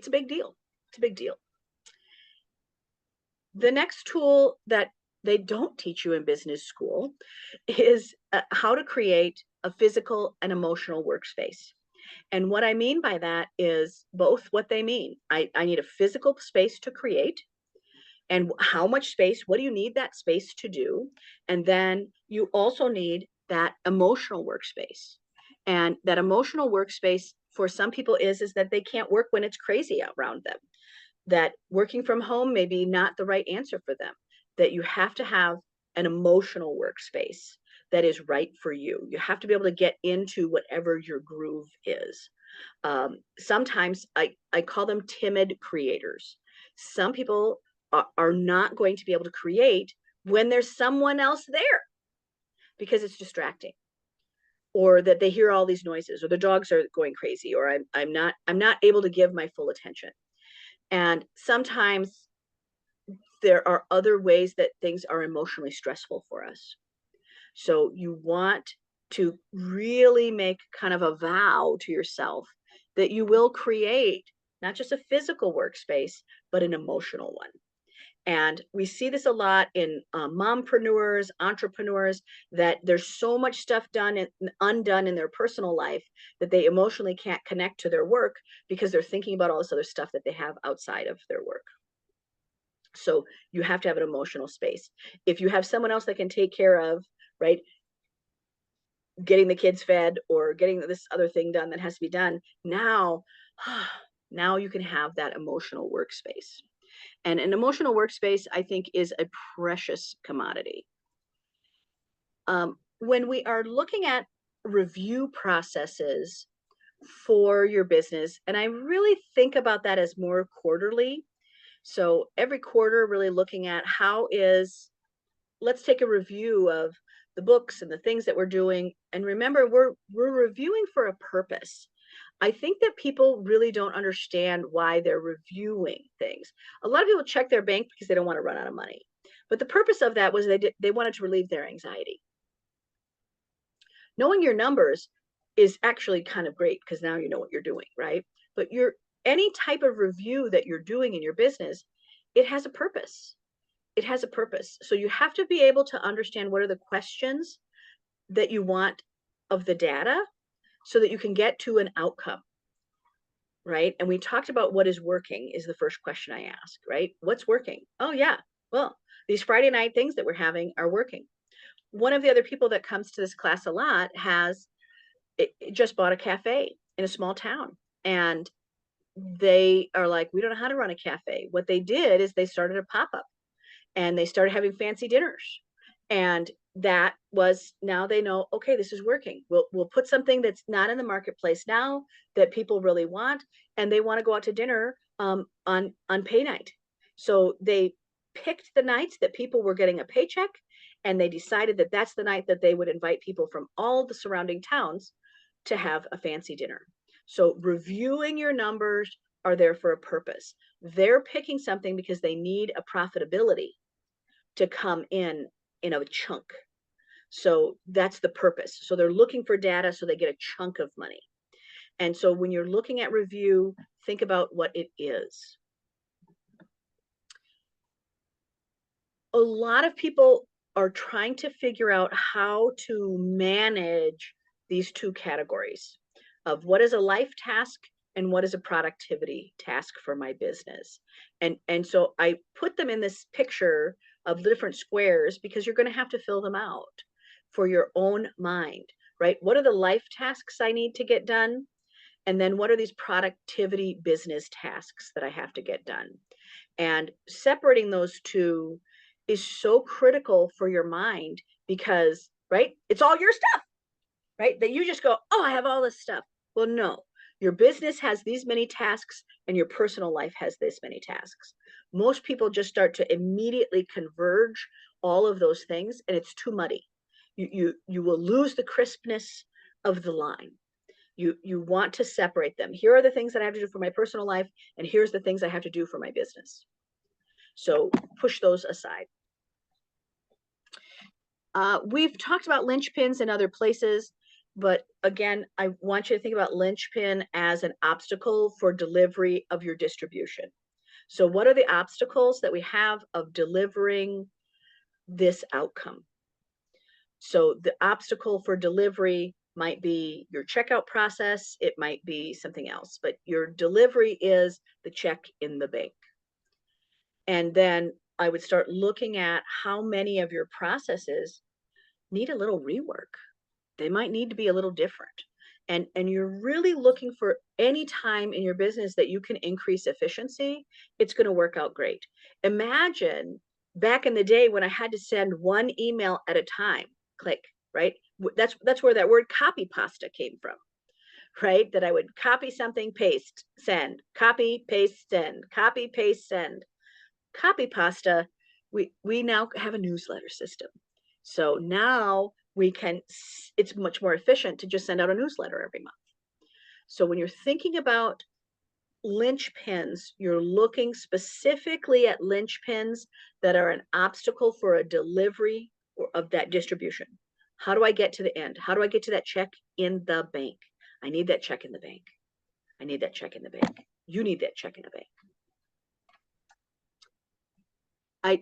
a big deal. It's a big deal. The next tool that they don't teach you in business school is how to create a physical and emotional workspace. And what I mean by that is both what they mean. I need a physical space to create. And how much space? What do you need that space to do? And then you also need that emotional workspace. And that emotional workspace for some people is that they can't work when it's crazy around them. That working from home may be not the right answer for them. That you have to have an emotional workspace that is right for you. You have to be able to get into whatever your groove is. Sometimes I call them timid creators. Some people are not going to be able to create when there's someone else there because it's distracting. or that they hear all these noises, or the dogs are going crazy, or I'm not able to give my full attention. And sometimes there are other ways that things are emotionally stressful for us. So you want to really make kind of a vow to yourself that you will create not just a physical workspace, but an emotional one. And we see this a lot in mompreneurs, entrepreneurs, that there's so much stuff done and undone in their personal life that they emotionally can't connect to their work because they're thinking about all this other stuff that they have outside of their work. So you have to have an emotional space. If you have someone else that can take care of, right, getting the kids fed or getting this other thing done that has to be done, now you can have that emotional workspace. And an emotional workspace, I think, is a precious commodity. When we are looking at review processes for your business, and I really think about that as more quarterly. So every quarter, really looking at let's take a review of the books and the things that we're doing. And remember, we're reviewing for a purpose. I think that people really don't understand why they're reviewing things. A lot of people check their bank because they don't want to run out of money. But the purpose of that was they wanted to relieve their anxiety. Knowing your numbers is actually kind of great because now you know what you're doing, right? But any type of review that you're doing in your business, it has a purpose. It has a purpose. So you have to be able to understand what are the questions that you want of the data so that you can get to an outcome, right? And we talked about what is working is the first question I ask, right? What's working? Oh yeah, well, these Friday night things that we're having are working. One of the other people that comes to this class a lot it just bought a cafe in a small town. And they are like, we don't know how to run a cafe. What they did is they started a pop-up and they started having fancy dinners. And that was, now they know, okay, this is working. We'll put something that's not in the marketplace now that people really want, and they want to go out to dinner on pay night. So they picked the nights that people were getting a paycheck, and they decided that that's the night that they would invite people from all the surrounding towns to have a fancy dinner. So reviewing your numbers are there for a purpose. They're picking something because they need a profitability to come in a chunk. So that's the purpose. So they're looking for data so they get a chunk of money. And so when you're looking at review, think about what it is. A lot of people are trying to figure out how to manage these two categories of what is a life task and what is a productivity task for my business. And so I put them in this picture of the different squares because you're going to have to fill them out for your own mind, right? What are the life tasks I need to get done? And then what are these productivity business tasks that I have to get done? And separating those two is so critical for your mind because, right, it's all your stuff, right? That you just go, oh, I have all this stuff. Well, no, your business has these many tasks and your personal life has this many tasks. Most people just start to immediately converge all of those things, and it's too muddy. You will lose the crispness of the line. You want to separate them. Here are the things that I have to do for my personal life, and here's the things I have to do for my business. So push those aside. We've talked about linchpins in other places, but again, I want you to think about linchpin as an obstacle for delivery of your distribution. So what are the obstacles that we have of delivering this outcome? So the obstacle for delivery might be your checkout process. It might be something else, but your delivery is the check in the bank. And then I would start looking at how many of your processes need a little rework. They might need to be a little different. And you're really looking for any time in your business that you can increase efficiency, it's going to work out great. Imagine back in the day when I had to send one email at a time, click, right? That's where that word copy pasta came from, right? That I would copy something, paste, send, copy, paste, send, copy, paste, send. Copy pasta, we now have a newsletter system. So now it's much more efficient to just send out a newsletter every month. So when you're thinking about linchpins, you're looking specifically at linchpins that are an obstacle for a delivery of that distribution. How do I get to the end? How do I get to that check in the bank? I need that check in the bank. I need that check in the bank. You need that check in the bank.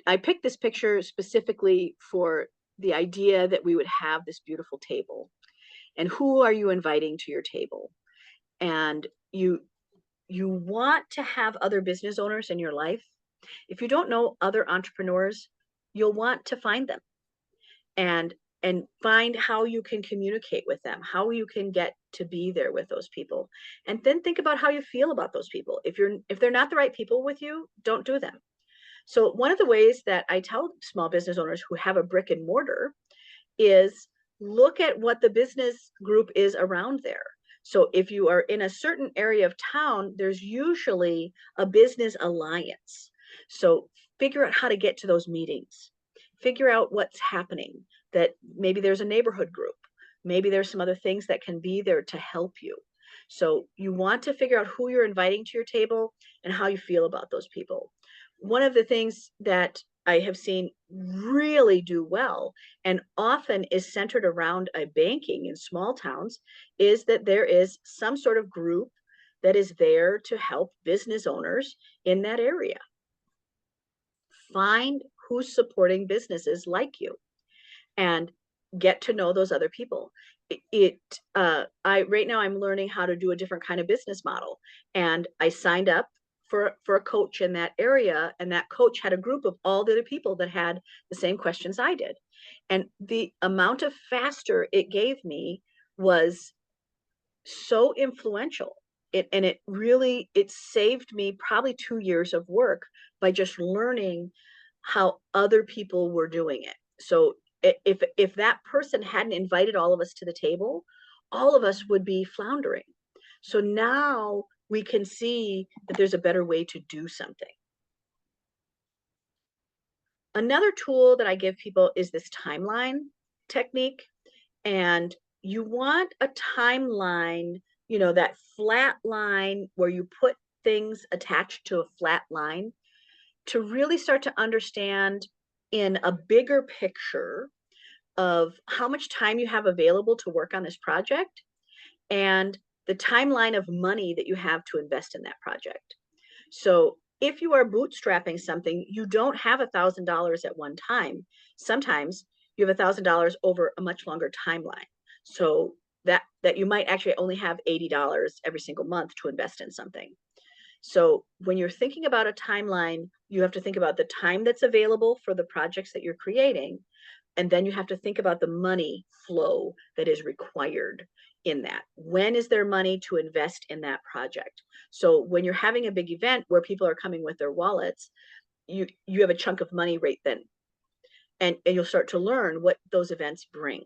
I picked this picture specifically for the idea that we would have this beautiful table. And who are you inviting to your table? And you want to have other business owners in your life. If you don't know other entrepreneurs, you'll want to find them and find how you can communicate with them, how you can get to be there with those people. And then think about how you feel about those people. If they're not the right people with you, don't do them. So one of the ways that I tell small business owners who have a brick and mortar is look at what the business group is around there. So if you are in a certain area of town, there's usually a business alliance. So figure out how to get to those meetings. Figure out what's happening, that maybe there's a neighborhood group. Maybe there's some other things that can be there to help you. So you want to figure out who you're inviting to your table and how you feel about those people. One of the things that I have seen really do well and often is centered around a banking in small towns is that there is some sort of group that is there to help business owners in that area. Find who's supporting businesses like you and get to know those other people. Right now I'm learning how to do a different kind of business model, and I signed up for a coach in that area, and that coach had a group of all the other people that had the same questions I did. And the amount of faster it gave me was so influential. It saved me probably 2 years of work by just learning how other people were doing it. So if that person hadn't invited all of us to the table, all of us would be floundering. So now we can see that there's a better way to do something. Another tool that I give people is this timeline technique. And you want a timeline, that flat line where you put things attached to a flat line, to really start to understand in a bigger picture of how much time you have available to work on this project and the timeline of money that you have to invest in that project. So if you are bootstrapping something, you don't have $1,000 at one time. Sometimes you have $1,000 over a much longer timeline. So that you might actually only have $80 every single month to invest in something. So when you're thinking about a timeline, you have to think about the time that's available for the projects that you're creating. And then you have to think about the money flow that is required in that. When is there money to invest in that project? So when you're having a big event where people are coming with their wallets, you have a chunk of money right then. And you'll start to learn what those events bring.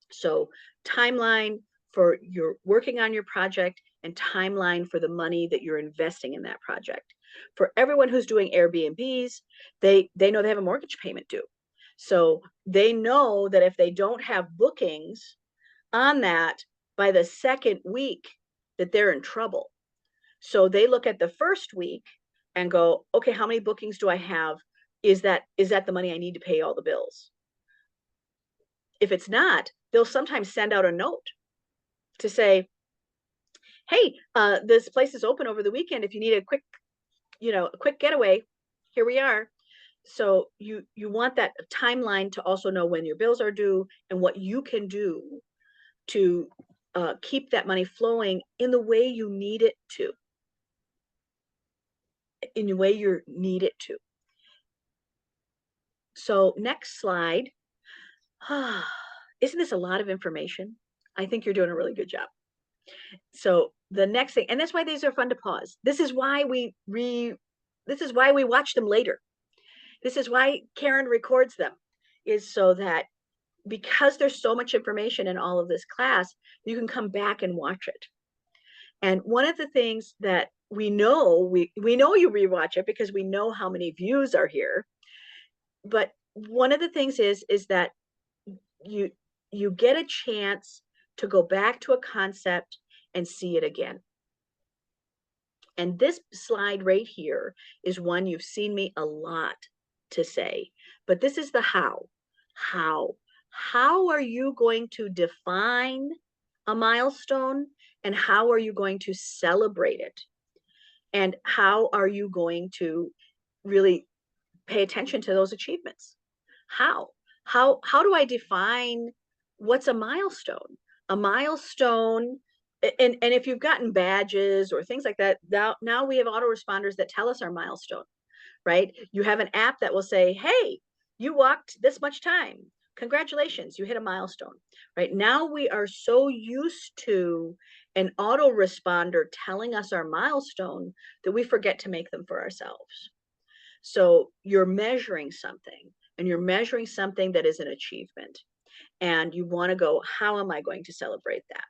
So timeline for you're working on your project and timeline for the money that you're investing in that project. For everyone who's doing Airbnbs, they know they have a mortgage payment due. So they know that if they don't have bookings on that by the second week, that they're in trouble. So they look at the first week and go, okay, how many bookings do I have? Is that the money I need to pay all the bills? If it's not, they'll sometimes send out a note to say, hey, this place is open over the weekend. If you need a quick getaway, here we are. So you want that timeline to also know when your bills are due and what you can do to keep that money flowing in the way you need it to. In the way you need it to. So next slide. Isn't this a lot of information? I think you're doing a really good job. So the next thing, and that's why these are fun to pause. This is why we watch them later. This is why Karen records them, is so that because there's so much information in all of this class, you can come back and watch it. And one of the things that we know you rewatch it because we know how many views are here. But one of the things is that you get a chance to go back to a concept and see it again. And this slide right here is one you've seen me a lot to say, but this is the how. How are you going to define a milestone, and how are you going to celebrate it? And how are you going to really pay attention to those achievements? How do I define what's a milestone? A milestone, and if you've gotten badges or things like that, now we have autoresponders that tell us our milestone, right? You have an app that will say, hey, you walked this much time. Congratulations, you hit a milestone, right? Now we are so used to an autoresponder telling us our milestone that we forget to make them for ourselves. So you're measuring something, and you're measuring something that is an achievement. And you want to go, how am I going to celebrate that?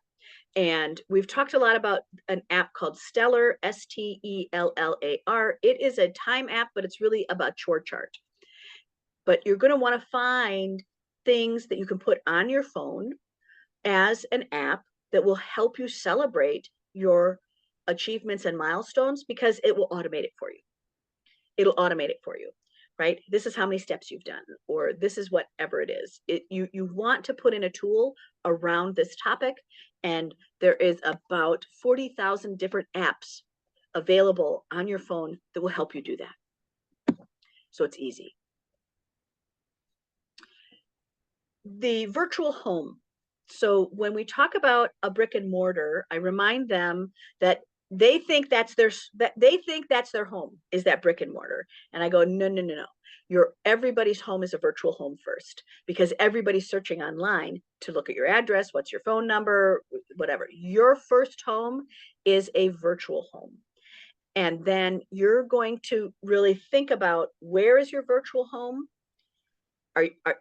And we've talked a lot about an app called Stellar, Stellar. It is a time app, but it's really about chore chart. But you're going to want to find things that you can put on your phone as an app that will help you celebrate your achievements and milestones, because it will automate it for you. It'll automate it for you, right? This is how many steps you've done, or this is whatever it is. You want to put in a tool around this topic, and there is about 40,000 different apps available on your phone that will help you do that. So it's easy. The virtual home. So when we talk about a brick and mortar, I remind them that they think that's their home, is that brick and mortar. And I go, no. Everybody's home is a virtual home first, because everybody's searching online to look at your address, what's your phone number, whatever. Your first home is a virtual home. And then you're going to really think about, where is your virtual home?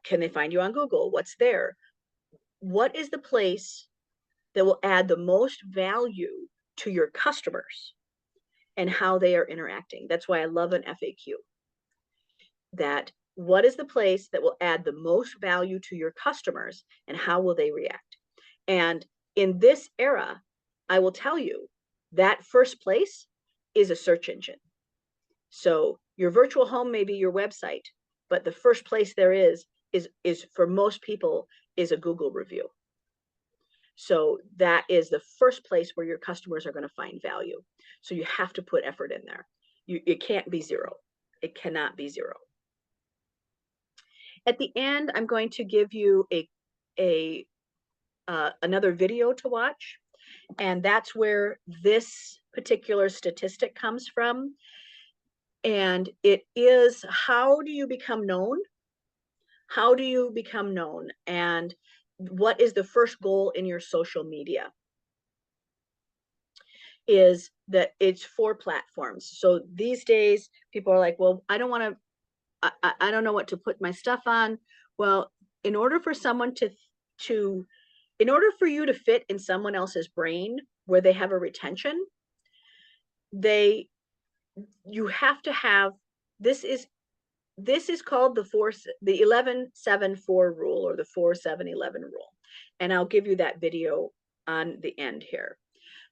Can they find you on Google? What's there? What is the place that will add the most value to your customers and how they are interacting? That's why I love an FAQ. That what is the place that will add the most value to your customers, and how will they react? And in this era, I will tell you that first place is a search engine. So your virtual home may be your website, but the first place there is for most people is a Google review. So that is the first place where your customers are going to find value. So you have to put effort in there. It can't be zero. It cannot be zero. At the end, I'm going to give you another video to watch, and that's where this particular statistic comes from. And it is, how do you become known? How do you become known? And what is the first goal in your social media? Is that it's 4 platforms. So these days, people are like, well, I don't know what to put my stuff on. Well, in order for you to fit in someone else's brain where they have a retention, you have to have, this is called the 11-7-4 rule, or the 4-7-11 rule. And I'll give you that video on the end here.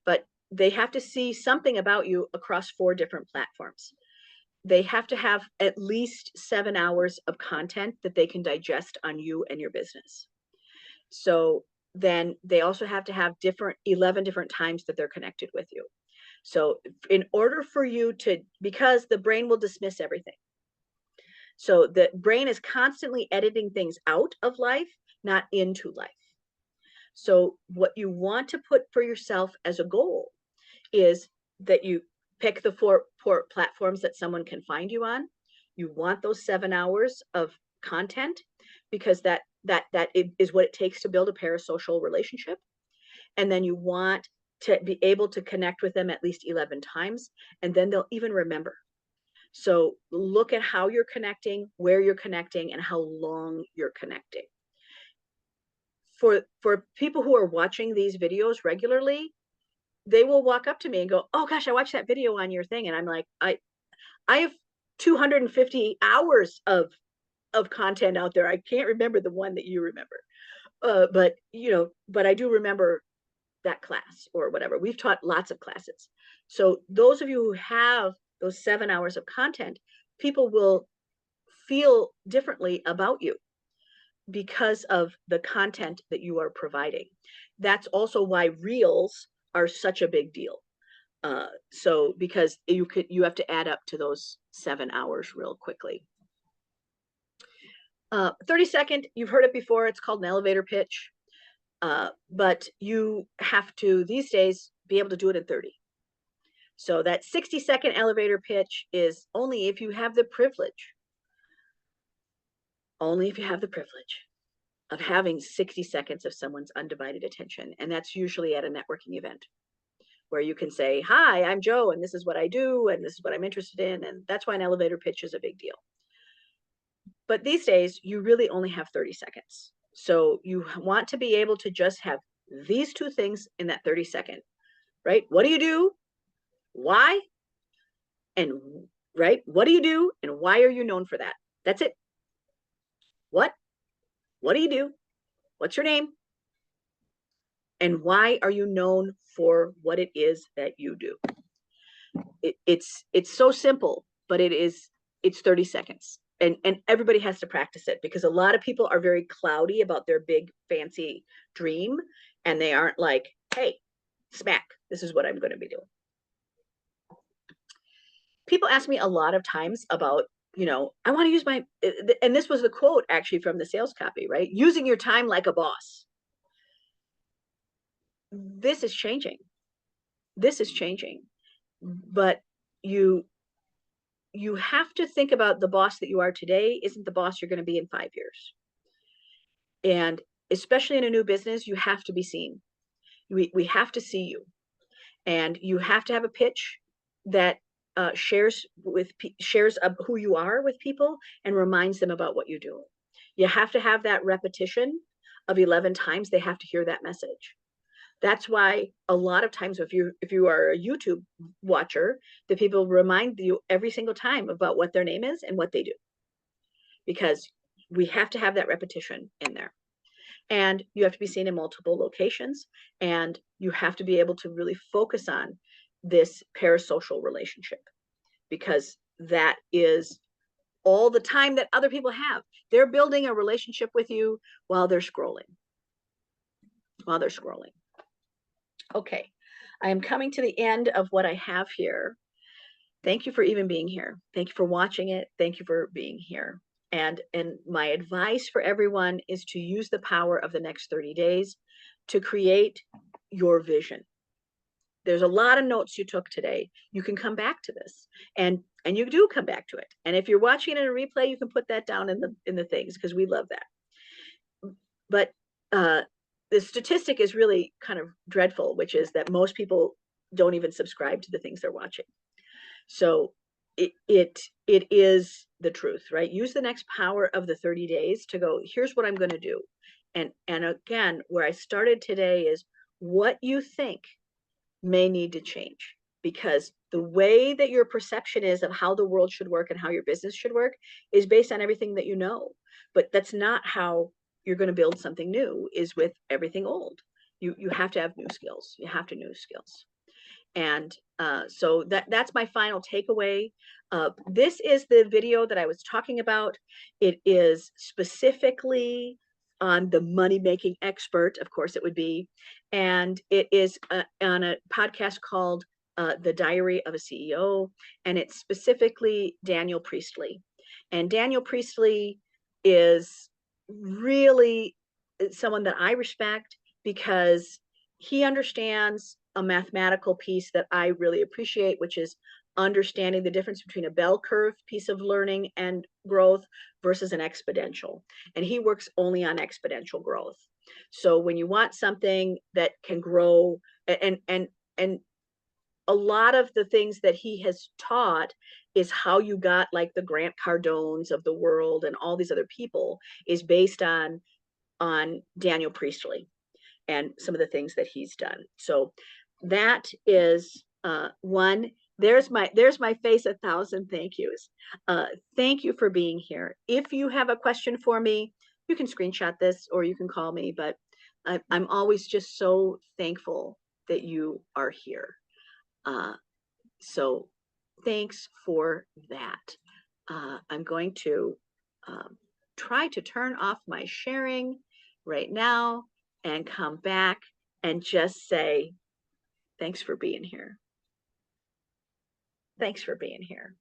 But they have to see something about you across 4 different platforms. They have to have at least 7 hours of content that they can digest on you and your business. So then they also have to have 11 different times that they're connected with you. So in order for you to, because the brain will dismiss everything. So the brain is constantly editing things out of life, not into life. So what you want to put for yourself as a goal is that you pick the 4 platforms that someone can find you on. You want those 7 hours of content, because that is what it takes to build a parasocial relationship. And then you want to be able to connect with them at least 11 times, and then they'll even remember. So look at how you're connecting, where you're connecting, and how long you're connecting. For people who are watching these videos regularly, they will walk up to me and go, oh gosh, I watched that video on your thing. And I'm like, I have 250 hours of of content out there. I can't remember the one that you remember. But but I do remember that class or whatever. We've taught lots of classes. So those of you who have those 7 hours of content, people will feel differently about you because of the content that you are providing. That's also why reels are such a big deal. So because you have to add up to those 7 hours real quickly. 30-second, you've heard it before, it's called an elevator pitch. But you have to, these days, be able to do it in 30. So that 60-second elevator pitch is only if you have the privilege, of having 60 seconds of someone's undivided attention. And that's usually at a networking event where you can say, hi, I'm Joe, and this is what I do, and this is what I'm interested in. And that's why an elevator pitch is a big deal. But these days, you really only have 30 seconds. So you want to be able to just have these two things in that 30-second, right? What do you do? Why? And right? What do you do? And why are you known for that? That's it. What do you do? What's your name? And why are you known for what it is that you do? It's so simple, but it's 30 seconds. And everybody has to practice it because a lot of people are very cloudy about their big fancy dream. And they aren't like, hey, smack, this is what I'm going to be doing. People ask me a lot of times about, I want to use my, and this was the quote actually from the sales copy, right? Using your time like a boss. This is changing. But you have to think about the boss that you are today isn't the boss you're going to be in 5 years. And especially in a new business, you have to be seen. We have to see you. And you have to have a pitch that shares who you are with people and reminds them about what you do. You have to have that repetition of 11 times. They have to hear that message. That's why a lot of times if you are a YouTube watcher, the people remind you every single time about what their name is and what they do. Because we have to have that repetition in there. And you have to be seen in multiple locations, and you have to be able to really focus on this parasocial relationship, because that is all the time that other people have. They're building a relationship with you while they're scrolling. Okay, I am coming to the end of what I have here. Thank you for even being here. Thank you for watching it. Thank you for being here. And my advice for everyone is to use the power of the next 30 days to create your vision. There's a lot of notes you took today. You can come back to this, and you do come back to it. And if you're watching it in a replay, you can put that down in the things, because we love that. But the statistic is really kind of dreadful, which is that most people don't even subscribe to the things they're watching. So it is the truth, right? Use the next power of the 30 days to go, here's what I'm going to do. And again, where I started today is what you think may need to change, because the way that your perception is of how the world should work and how your business should work is based on everything that you know. But that's not how you're going to build something new, is with everything old. You have to have new skills. You have to new skills. And so that's my final takeaway. This is the video that I was talking about. It is specifically on the money-making expert, of course it would be. And it is on a podcast called The Diary of a CEO. And it's specifically Daniel Priestley. And Daniel Priestley is really someone that I respect, because he understands a mathematical piece that I really appreciate, which is understanding the difference between a bell curve piece of learning and growth versus an exponential. And he works only on exponential growth. So when you want something that can grow, and a lot of the things that he has taught is how you got like the Grant Cardones of the world and all these other people, is based on Daniel Priestley and some of the things that he's done. So that is one. There's my face 1,000 thank yous. Thank you for being here. If you have a question for me, you can screenshot this or you can call me, but I'm always just so thankful that you are here. So thanks for that. I'm going to try to turn off my sharing right now and come back and just say, thanks for being here. Thanks for being here.